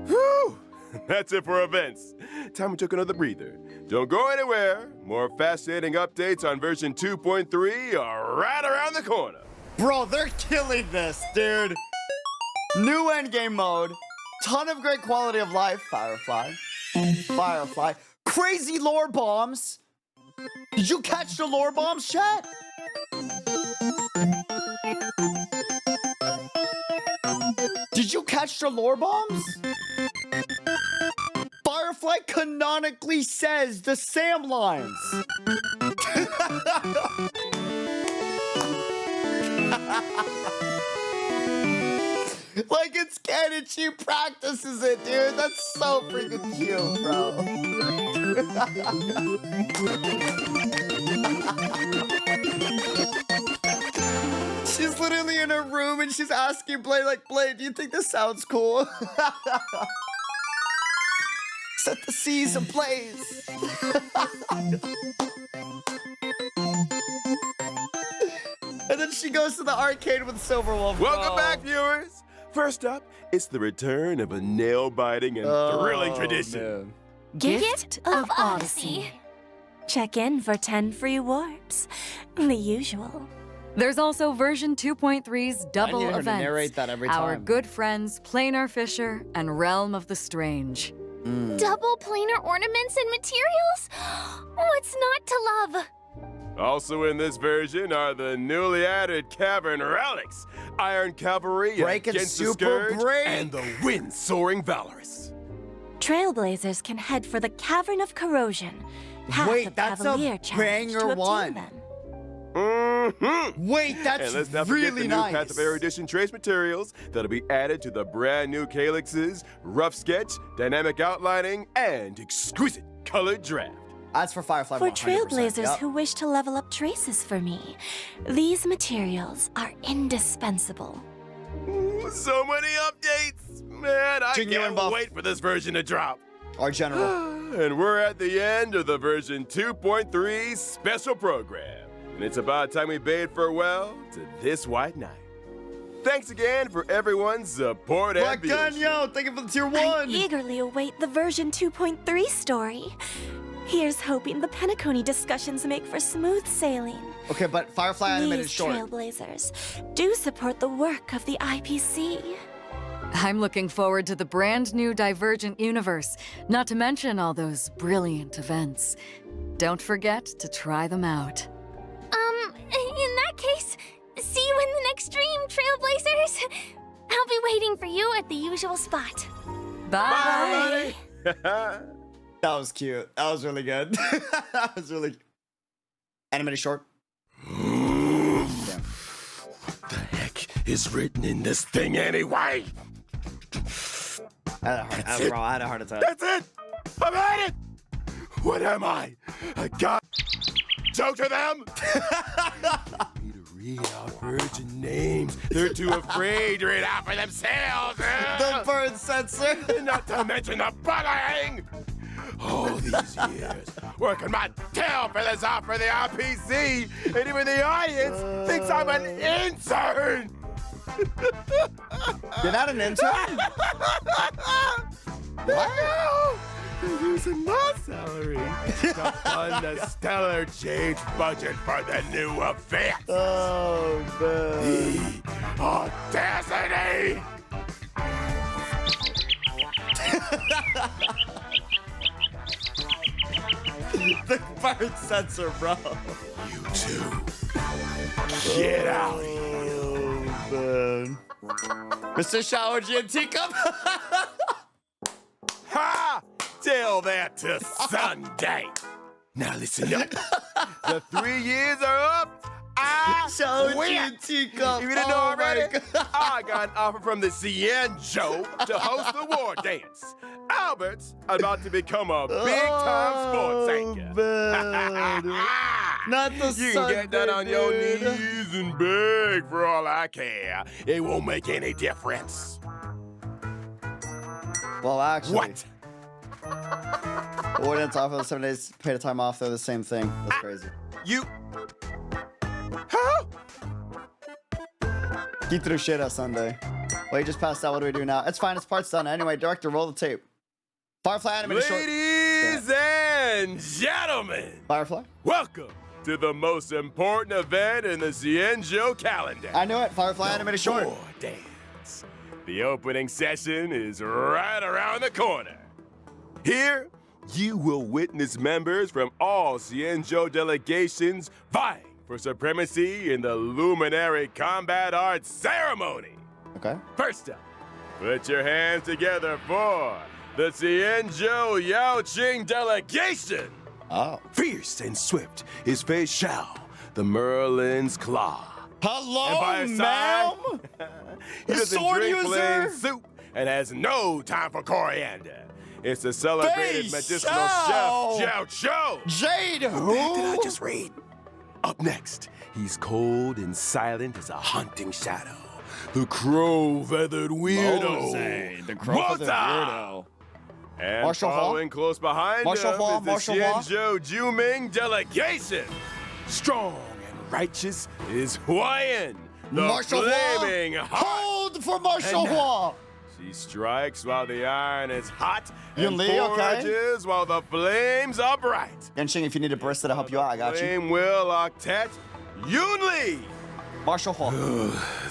Whew! That's it for events. Time we took another breather. Don't go anywhere. More fascinating updates on version 2.3 are right around the corner. Bro, they're killing this, dude. New endgame mode. Ton of great quality of life. Firefly. Firefly. Crazy lore bombs. Did you catch the lore bombs, chat? Did you catch the lore bombs? Firefly canonically says the Sam lines. Like it's canon, she practices it, dude. That's so freaking cute, bro. She's literally in her room and she's asking Blade, like, Blade, do you think this sounds cool? Set the seas ablaze. And then she goes to the arcade with Silverwolf. Welcome back, viewers. First up, it's the return of a nail-biting and thrilling tradition. Man. Gift of Odyssey. Check in for 10 free warps. The usual. There's also version 2.3's double need her to events. narrate that every Our time. good friends Planar Fisher and Realm of the Strange. Double planar ornaments and materials? What's not to love? Also in this version are the newly added Cavern Relics, Iron Cavalry Break it, against the super Scourge, break. and the Wind-Soaring Valorous. Trailblazers can head for the Cavern of Corrosion. Path Wait, of that's a Cavalier challenge banger to obtain one. them. Mm-hmm. Wait, that's And let's not forget really the new nice. Path of Air Edition trace materials that'll be added to the brand new Calyx's rough sketch, dynamic outlining, and exquisite colored draft. That's for Firefly. For 100%. trailblazers Yep. who wish to level up traces for me, these materials are indispensable. Ooh, so many updates! Man, I Genuine can't buff. wait for this version to drop. Our general. And we're at the end of the version 2.3 special program. And it's about time we bade farewell to this white knight. Thanks again for everyone's support and Black Gun, viewership. yo, thank you for the tier I 1. eagerly await the version 2.3 story. Here's hoping the Penacony discussions make for smooth sailing. Okay, but Firefly animated These short. trailblazers do support the work of the IPC. I'm looking forward to the brand new Divergent universe, not to mention all those brilliant events. Don't forget to try them out. In that case, see you in the next stream, Trailblazers. I'll be waiting for you at the usual spot. Bye. That was cute. That was really good. That was really animated short. Damn. The heck is written in this thing anyway? I had a heart attack. That's it! I've had it! What am I? A god joke to them? Me to read out virgin names. They're too afraid to read out for themselves. The bird censor. Not to mention the bullying. All these years working my tail for this out for the RPC, and even the audience thinks I'm an intern. You're not an intern? What? They're using my salary to fund the stellar change budget for the new event. Oh, man. The audacity! The bird censor, bro. You two, get out of here. Oh, man. Mr. Shower and Teacup? Ha! Tell that to Sunday. Now listen up. The 3 years are up. I Shower quit. and Teacup. You didn't know Oh, my already? God. I got an offer from the CN Joe to host the war dance. Albert's about to become a big-time sports anchor. Man. Not the You can Sunday, get that on your dude. knees and beg for all I care. It won't make any difference. Well, actually. What? Ordinance off of the 7 days paid time off, they're the same thing. That's crazy. You? How? He threw shit at Sunday. Well, he just passed out. What do we do now? It's fine. It's part's done. Anyway, director, roll the tape. Firefly animated short. Ladies and gentlemen, Firefly? welcome to the most important event in the Cienjo calendar. I knew it. Firefly animated short. War dance. The opening session is right around the corner. Here, you will witness members from all Cienjo delegations vying for supremacy in the Luminary Combat Arts Ceremony. Okay. First up, Put your hands together for the Xianzhou Yaoqing delegation. Oh. Fierce and swift is Fei Xiao, the Merlin's Claw. And by Hello, his ma'am? side, he doesn't sword drink user? plain soup and has no time for coriander. It's the celebrated Fei medicinal Xiao! chef Xiao Chou. Jade, Did I who? just read? Up next, he's cold and silent as a haunting shadow. The crow-feathered weirdo. the crow-feathered weirdo. And Marshall Hall? following close behind Marshall him Hall, is the Marshall Hall? Xianzhou Juming delegation. Strong and righteous is Huayan, the Marshall flaming Hua? hot. Hold for Marshall And now- Hua. She strikes while the iron is hot Yun and Li, okay? forages while the flames are bright. Genshing, if you need a barista to help you out, I got you. Flame will octet Yun Li. Marshall Hua.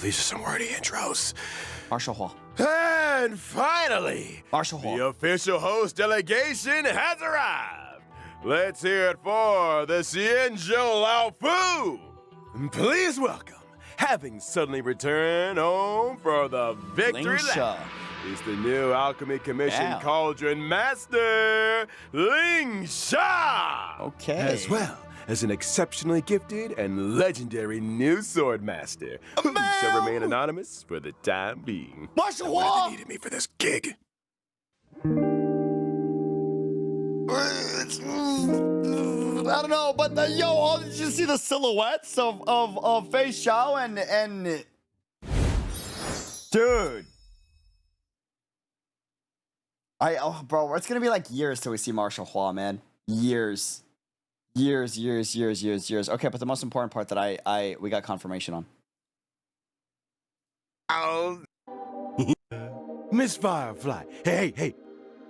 These are some wordy intros. Marshall Hua. And finally, Marshall the Hua. official host delegation has arrived. Let's hear it for the Xianzhou Lao Fu. Please welcome, having suddenly returned home for the victory Ling Sha. lap, is the new Alchemy Commission Yeah. Cauldron Master, Ling Sha. Okay. As well as an exceptionally gifted and legendary new sword master, who shall remain anonymous for the time being. Marshall What Hua. they needed me for this gig. I don't know, but yo, did you see the silhouettes of Fei Xiao and dude. Bro, it's gonna be like years till we see Marshall Hua, man. Years. Okay, but the most important part that we got confirmation on. Oh. Miss Firefly. Hey.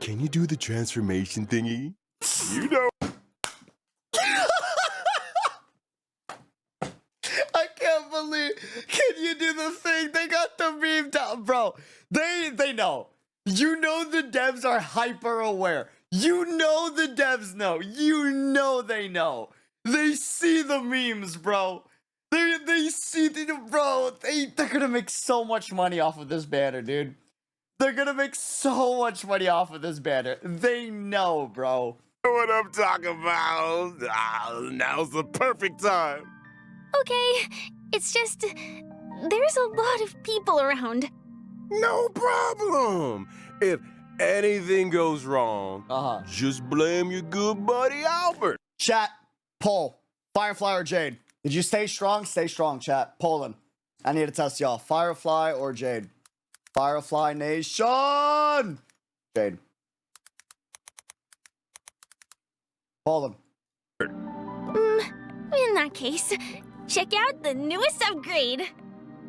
Can you do the transformation thingy? You know. I can't believe. Can you do the thing? They got the meme down, bro. They know. You know the devs are hyper aware. You know the devs know. You know they know. They see the memes, bro. They see the bro. They're gonna make so much money off of this banner, dude. They're gonna make so much money off of this banner. They know, bro. What I'm talking about. Now's the perfect time. Okay, it's just there's a lot of people around. No problem. If anything goes wrong, just blame your good buddy Albert. Chat, poll. Firefly or Jade? Did you stay strong? Stay strong, chat. Polling. I need to test y'all. Firefly or Jade? Firefly Nation! Jade. Polling. In that case, check out the newest upgrade.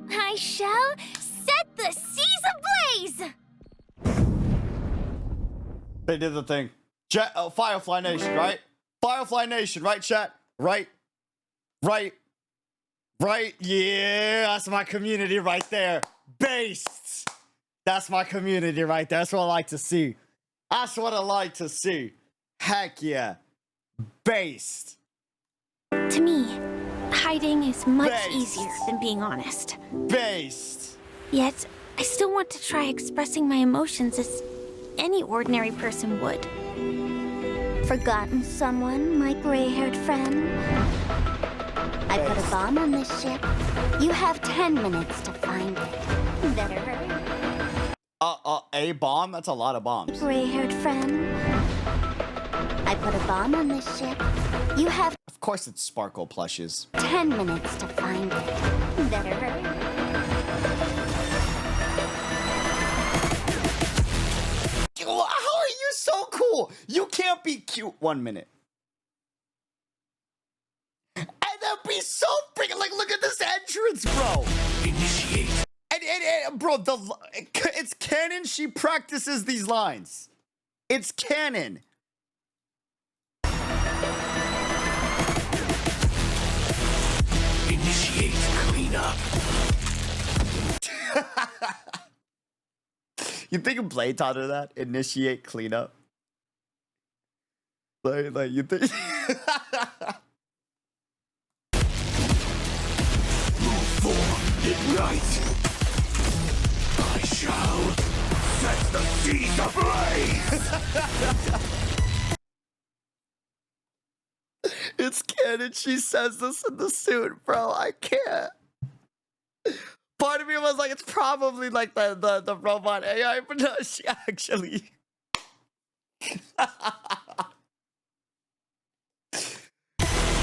I shall set the seas ablaze! They did the thing. Firefly Nation, right? Firefly Nation, right, chat? Right? Yeah, that's my community right there. Based. That's my community right there. That's what I like to see. Heck yeah. Based. To me, hiding is much Based. easier than being honest. Based. Yet, I still want to try expressing my emotions as any ordinary person would. Forgotten someone, my gray-haired friend? I put a bomb on this ship. You have 10 minutes to find it. Better hurry. A bomb? That's a lot of bombs. Gray-haired friend? I put a bomb on this ship. You have Of course it's Sparkle plushes. 10 minutes to find it. Better hurry. How are you so cool? You can't be cute 1 minute. And then be so freaking like, look at this entrance, bro. Initiate. And bro, it's canon. She practices these lines. It's canon. Initiate cleanup. You think Blade taught her that? Initiate cleanup. Like you think? Move forward, ignite. I shall He's ablaze! It's canon. She says this in the suit, bro. I can't. Part of me was like, it's probably like the robot AI, but no, she actually.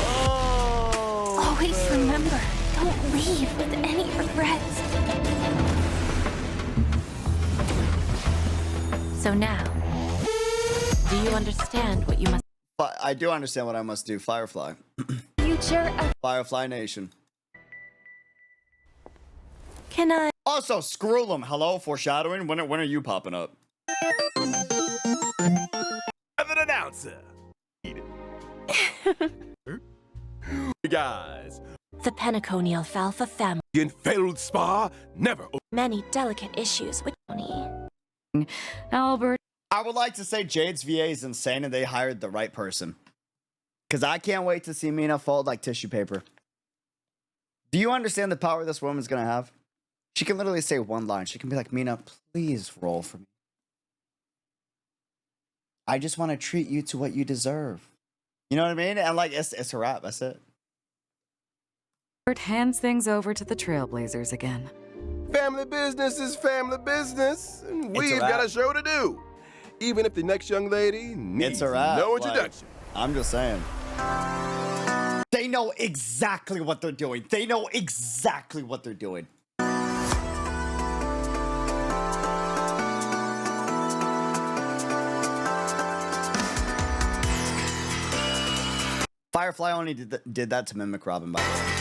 Oh, Always remember, don't leave with any regrets. So now, do you understand what you must but I do understand what I must do. Firefly. Future of Firefly Nation. Can I? Also, screw them. Hello, foreshadowing. When are you popping up? Have an announcer. Guys, The Penaconial Falfa family. in failed spa never. Many delicate issues with Tony. Albert, I would like to say Jade's VA is insane and they hired the right person. Because I can't wait to see Mina fold like tissue paper. Do you understand the power this woman's going to have? She can literally say one line. She can be like, Mina, please roll for me. I just want to treat you to what you deserve. You know what I mean? And like, it's a wrap. That's it. hands things over to the Trailblazers again. Family business is family business, and a we've wrap. got a show to do. Even if the next young lady needs It's a wrap. no like, introduction. I'm just saying. They know exactly what they're doing. They know exactly what they're doing. Firefly only did that to mimic Robin, by the way.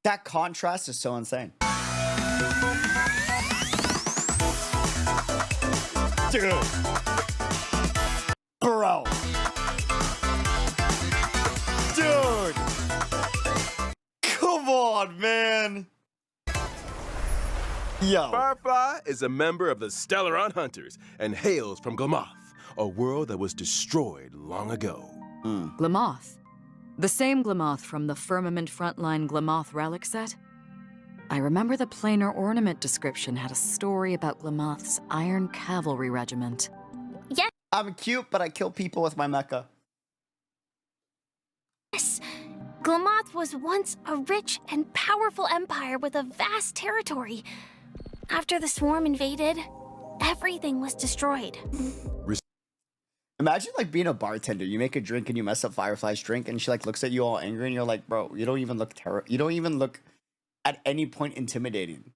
That contrast is so insane. Dude. Bro. Dude. Come on, man. Yo. Firefly is a member of the Stellaron Hunters and hails from Glamoth, a world that was destroyed long ago. Glamoth. The same Glamoth from the Firmament Frontline Glamoth relic set? I remember the planar ornament description had a story about Glamoth's Iron Cavalry Regiment. I'm cute, but I kill people with my mecha. Yes, Glamoth was once a rich and powerful empire with a vast territory. After the swarm invaded, everything was destroyed. Imagine like being a bartender. You make a drink and you mess up Firefly's drink, and she like looks at you all angry, and you're like, bro, you don't even look you don't even look at any point intimidating.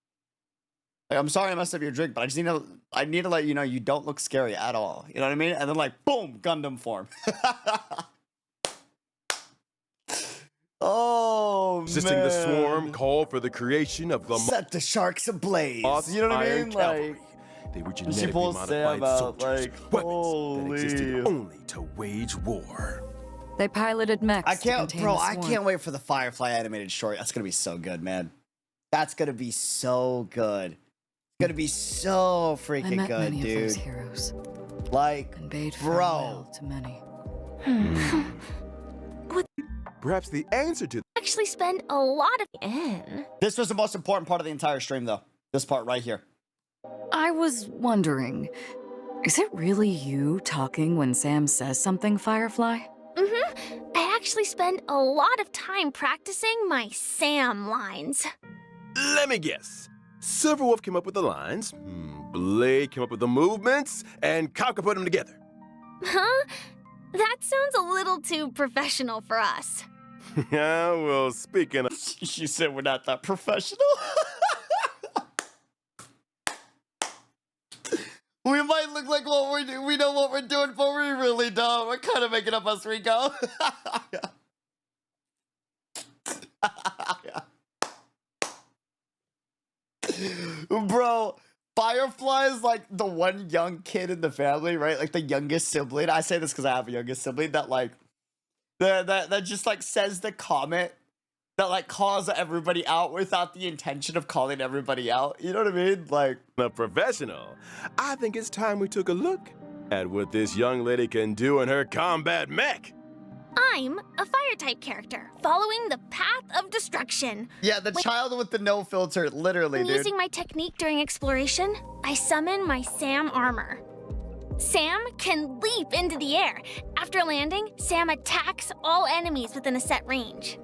Like, I'm sorry I messed up your drink, but I need to let you know you don't look scary at all. You know what I mean? And then like, boom, Gundam form. Oh, Resisting man. the swarm called for the creation of Glamoth's Set the sharks ablaze. You know what I Iron mean? Cavalry. Like, They were she genetically pulls modified Sam out, soldiers, like, weapons that existed holy. only to wage war. They piloted mechs I to can't, contain bro. the I swarm. can't wait for the Firefly animated short. That's gonna be so good, man. That's gonna be so good. It's gonna be so I freaking met good, many of those dude. heroes Like, and bade bro. farewell to many. Perhaps the answer to Actually spend a lot of In. This was the most important part of the entire stream, though. This part right here. I was wondering, is it really you talking when Sam says something, Firefly? I actually spend a lot of time practicing my Sam lines. Let me guess. Silverwolf came up with the lines, Blade came up with the movements, and Kafka put them together. Huh? That sounds a little too professional for us. Yeah, well, speaking of... She said we're not that professional. We might look like what we do. We know what we're doing, but we really don't. We're kind of making up as we go. Bro, Firefly is like the one young kid in the family, right? Like the youngest sibling. I say this because I have a youngest sibling that like that just like says the comment that like calls everybody out without the intention of calling everybody out. You know what I mean? Like, A professional. I think it's time we took a look at what this young lady can do in her combat mech. I'm a fire-type character, following the path of destruction. Yeah, the child with the no filter, literally, When dude. using my technique during exploration, I summon my Sam armor. Sam can leap into the air. After landing, Sam attacks all enemies within a set range.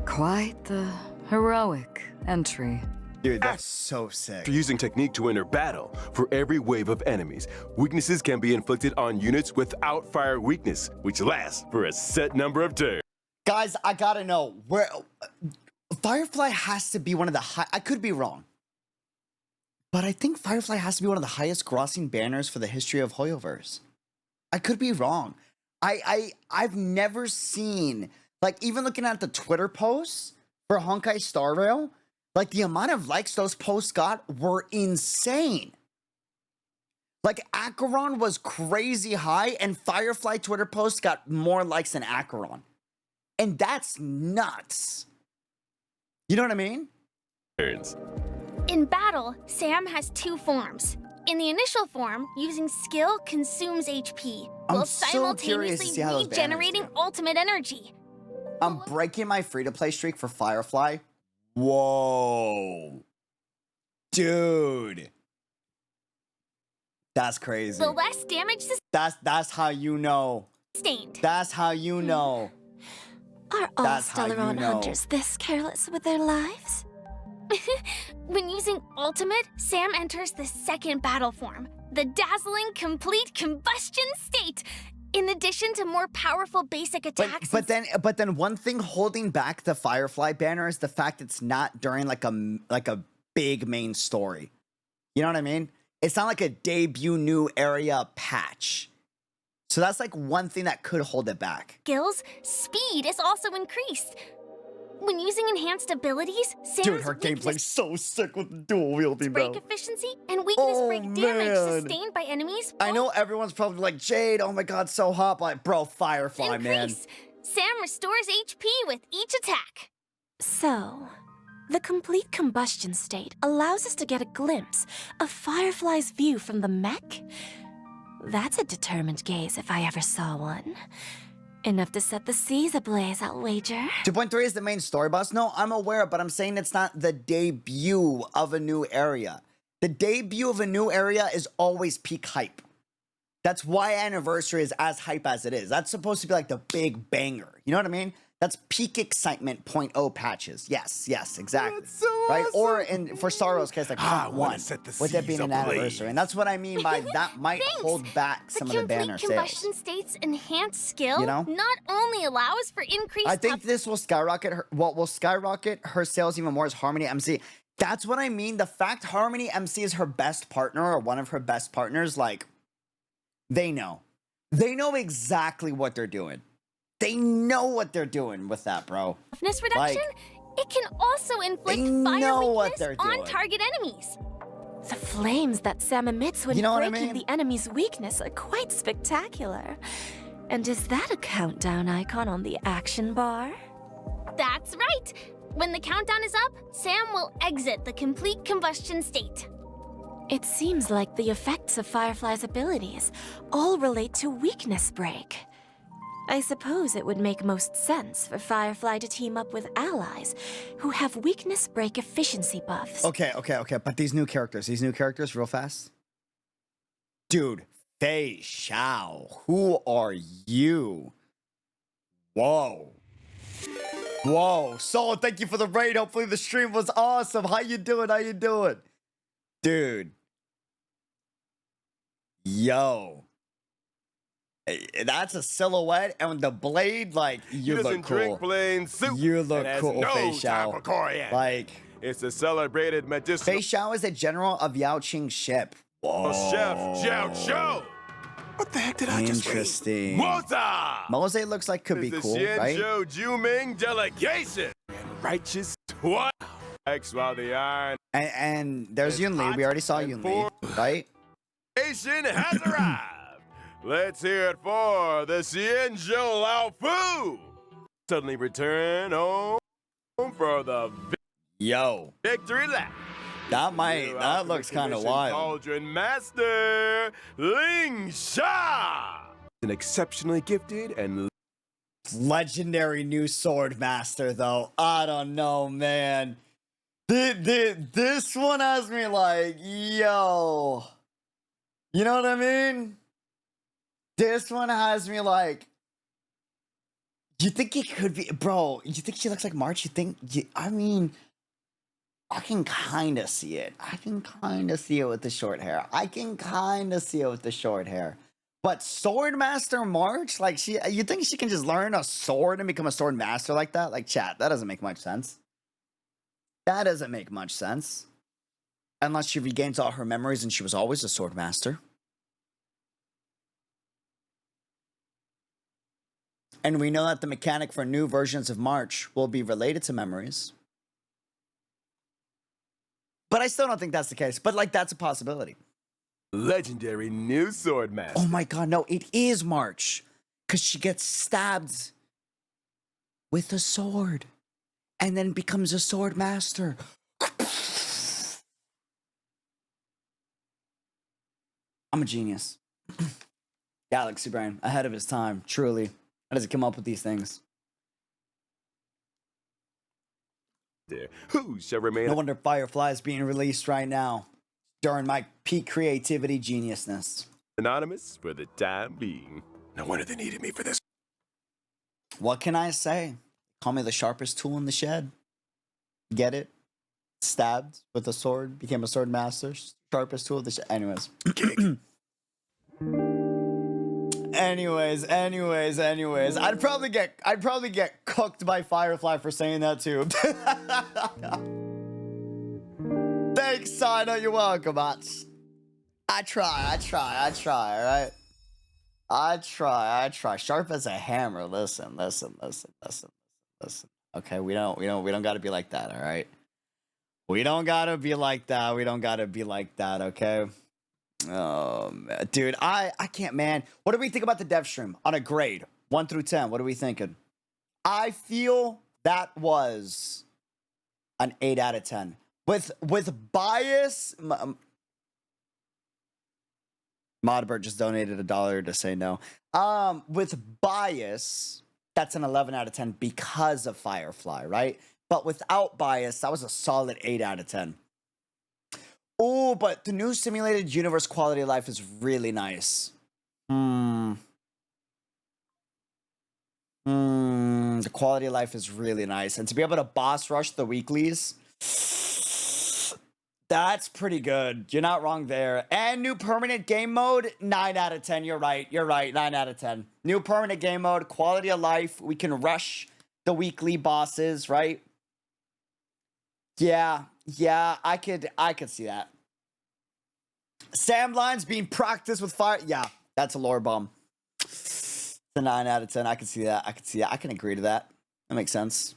Quite the heroic entry. Dude, that's so sick. After using technique to enter battle, for every wave of enemies, weaknesses can be inflicted on units without fire weakness, which lasts for a set number of turns. Guys, I gotta know where Firefly has to be one of the high. I could be wrong, but I think Firefly has to be one of the highest grossing banners for the history of Hoyoverse. I could be wrong. I've never seen, like, even looking at the Twitter posts for Honkai Star Rail, like the amount of likes those posts got were insane. Like Acheron was crazy high, and Firefly Twitter posts got more likes than Acheron. And that's nuts. You know what I mean? In battle, Sam has two forms. In the initial form, using skill consumes HP, I'm while so curious to simultaneously see how those banners regenerating do. ultimate energy. I'm breaking my free-to-play streak for Firefly. Whoa. Dude. That's crazy. The less damage That's how you know. sustained. That's how you know. Are all That's how you Stellaron know. hunters this careless with their lives? When using ultimate, Sam enters the second battle form, the dazzling complete combustion state. In addition to more powerful basic attacks, But then one thing holding back the Firefly banner is the fact it's not during like a big main story. You know what I mean? It's not like a debut new area patch. So that's like one thing that could hold it back. skills, speed is also increased. When using enhanced abilities, Sam's Dude, her weakness gameplay's so sick with the dual wielding, break bro. efficiency and weakness Oh, break damage man. sustained by enemies I know everyone's probably like, Jade, oh my god, so hot. But like, bro, Firefly, man. increase. Sam restores HP with each attack. So, the complete combustion state allows us to get a glimpse of Firefly's view from the mech? That's a determined gaze if I ever saw one. Enough to set the seas ablaze, I'll wager. 2.3 is the main story boss. No, I'm aware, but I'm saying it's not the debut of a new area. The debut of a new area is always peak hype. That's why Anniversary is as hype as it is. That's supposed to be like the big banger. You know what I mean? That's peak excitement 0.0 patches. Yes, exactly. That's so right? awesome. Or in for Star Wars case, like I point wanna one, set the with it seas being an ablaze. anniversary. And that's what I mean by that might Thanks. hold back some of the banner complete combustion sales. state's enhanced skill You know? not only allows for increased I think this will skyrocket her. What will skyrocket her sales even more is Harmony MC. That's what I mean. The fact Harmony MC is her best partner or one of her best partners, like, they know. They know exactly what they're doing. They know what they're doing with that, bro. toughness reduction, it can also inflict they fire know what weakness they're on doing. target enemies. The flames that Sam emits when You know what I breaking mean? the enemy's weakness are quite spectacular. And is that a countdown icon on the action bar? That's right. When the countdown is up, Sam will exit the complete combustion state. It seems like the effects of Firefly's abilities all relate to weakness break. I suppose it would make most sense for Firefly to team up with allies who have weakness break efficiency buffs. Okay. But these new characters, real fast. Dude, Fei Xiao, who are you? Whoa. Solo, thank you for the raid. Hopefully the stream was awesome. How you doing? Dude. Yo. That's a silhouette, and the blade, like, He you look doesn't cool. drink plain soup. You look and has cool, no Fei time Xiao. for coriander. Like, It's a celebrated medicinal Fei Xiao is a general of Yao Qing's ship. Whoa. chef, Jiao Zhou. What the heck did I just read? Interesting. Water! Mose looks like could be It's cool, the right? Xianzhou Juming delegation. And righteous twat. X while the iron And there's It's Yun Li. We hot already saw and Yun Li, right? nation has arrived. Let's hear it for the Xianzhou Lao Fu. Suddenly return home for the Yo, victory lap. that looks kind of wild. Cauldron Master Ling Sha. An exceptionally gifted and Legendary new sword master, though. I don't know, man. This one has me like, yo. You know what I mean? This one has me like, you think it could be, bro? You think she looks like March? I mean, I can kind of see it. I can kind of see it with the short hair. But Swordmaster March, like you think she can just learn a sword and become a sword master like that? Like, chat, that doesn't make much sense. Unless she regains all her memories and she was always a sword master. And we know that the mechanic for new versions of March will be related to memories. But I still don't think that's the case. But, like, that's a possibility. Legendary new sword master. Oh my god, no, it is March. Because she gets stabbed with a sword. And then becomes a sword master. I'm a genius. Galaxy Brain, ahead of his time, truly. How does he come up with these things? There. Who shall remain? No wonder Firefly is being released right now. During my peak creativity geniusness. Anonymous for the time being. No wonder they needed me for this. What can I say? Call me the sharpest tool in the shed. Get it? Stabbed with a sword, became a sword master. Sharpest tool of the shed. Anyways. Anyways. I'd probably get cooked by Firefly for saying that too. Thanks, Sino. You're welcome. I try, alright? I try. Sharp as a hammer. Listen. Okay, we don't gotta be like that, alright? We don't gotta be like that, okay? Oh, man. Dude, I can't, man. What do we think about the dev stream on a grade? 1 through 10, what are we thinking? I feel that was an 8 out of 10. With bias, Modbert just donated $1 to say no. With bias, that's an 11 out of 10 because of Firefly, right? But without bias, that was a solid 8 out of 10. Oh, but the new simulated universe quality of life is really nice. The quality of life is really nice. And to be able to boss rush the weeklies, that's pretty good. You're not wrong there. And new permanent game mode, 9 out of 10. You're right. 9 out of 10. New permanent game mode, quality of life. We can rush the weekly bosses, right? Yeah, I could see that. Sam lines being practiced with fire. Yeah, that's a lore bomb. It's a 9 out of 10. I can see that. I can agree to that. That makes sense.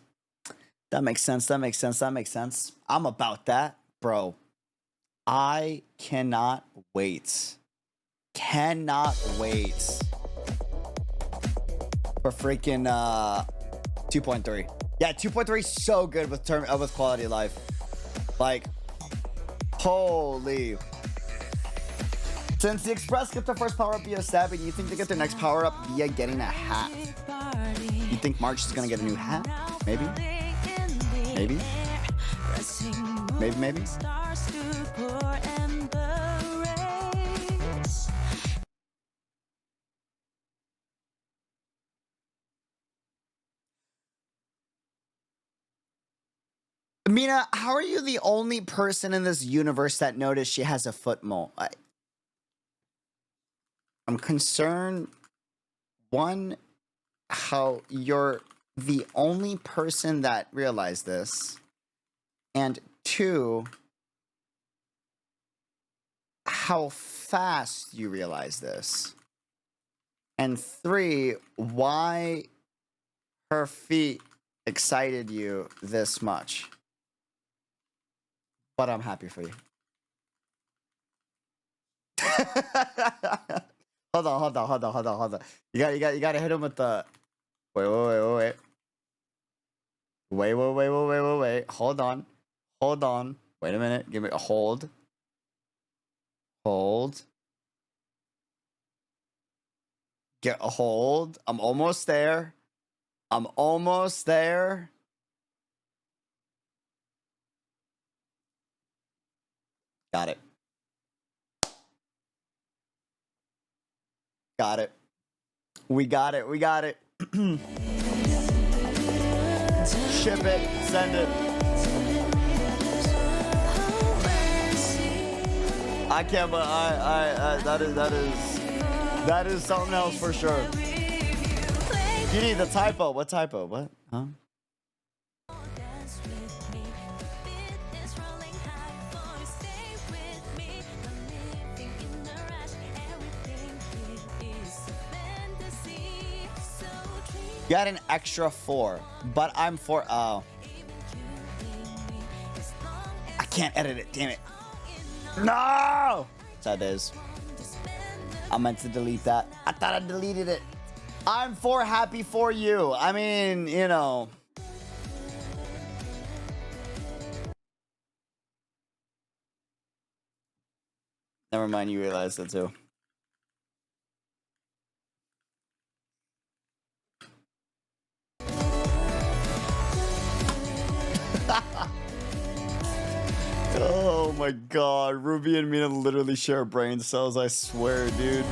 I'm about that, bro. I cannot wait. For freaking 2.3. Yeah, 2.3 is so good with quality of life. Like, holy. Since the Express get their first power-up via stabbing, you think they get their next power-up via getting a hat? You think March is gonna get a new hat? Maybe? Mina, how are you the only person in this universe that noticed she has a foot mole? I'm concerned, one, how you're the only person that realized this, and two, how fast you realized this, and three, why her feet excited you this much. But I'm happy for you. Hold on. You gotta hit him with the. Wait. Hold on. Wait a minute. Give me a hold. Get a hold. I'm almost there. I'm almost there. Got it. Got it. We got it. We got it. Ship it. Send it. I can't, but that is something else for sure. You need the typo. What typo? What? Huh? You got an extra 4, but I'm 4. Oh. I can't edit it, damn it. No! That is. I meant to delete that. I thought I deleted it. I'm 4 happy for you. I mean, you know. Never mind, you realized that too. Oh my god, Ruby and Mina literally share brain cells, I swear, dude.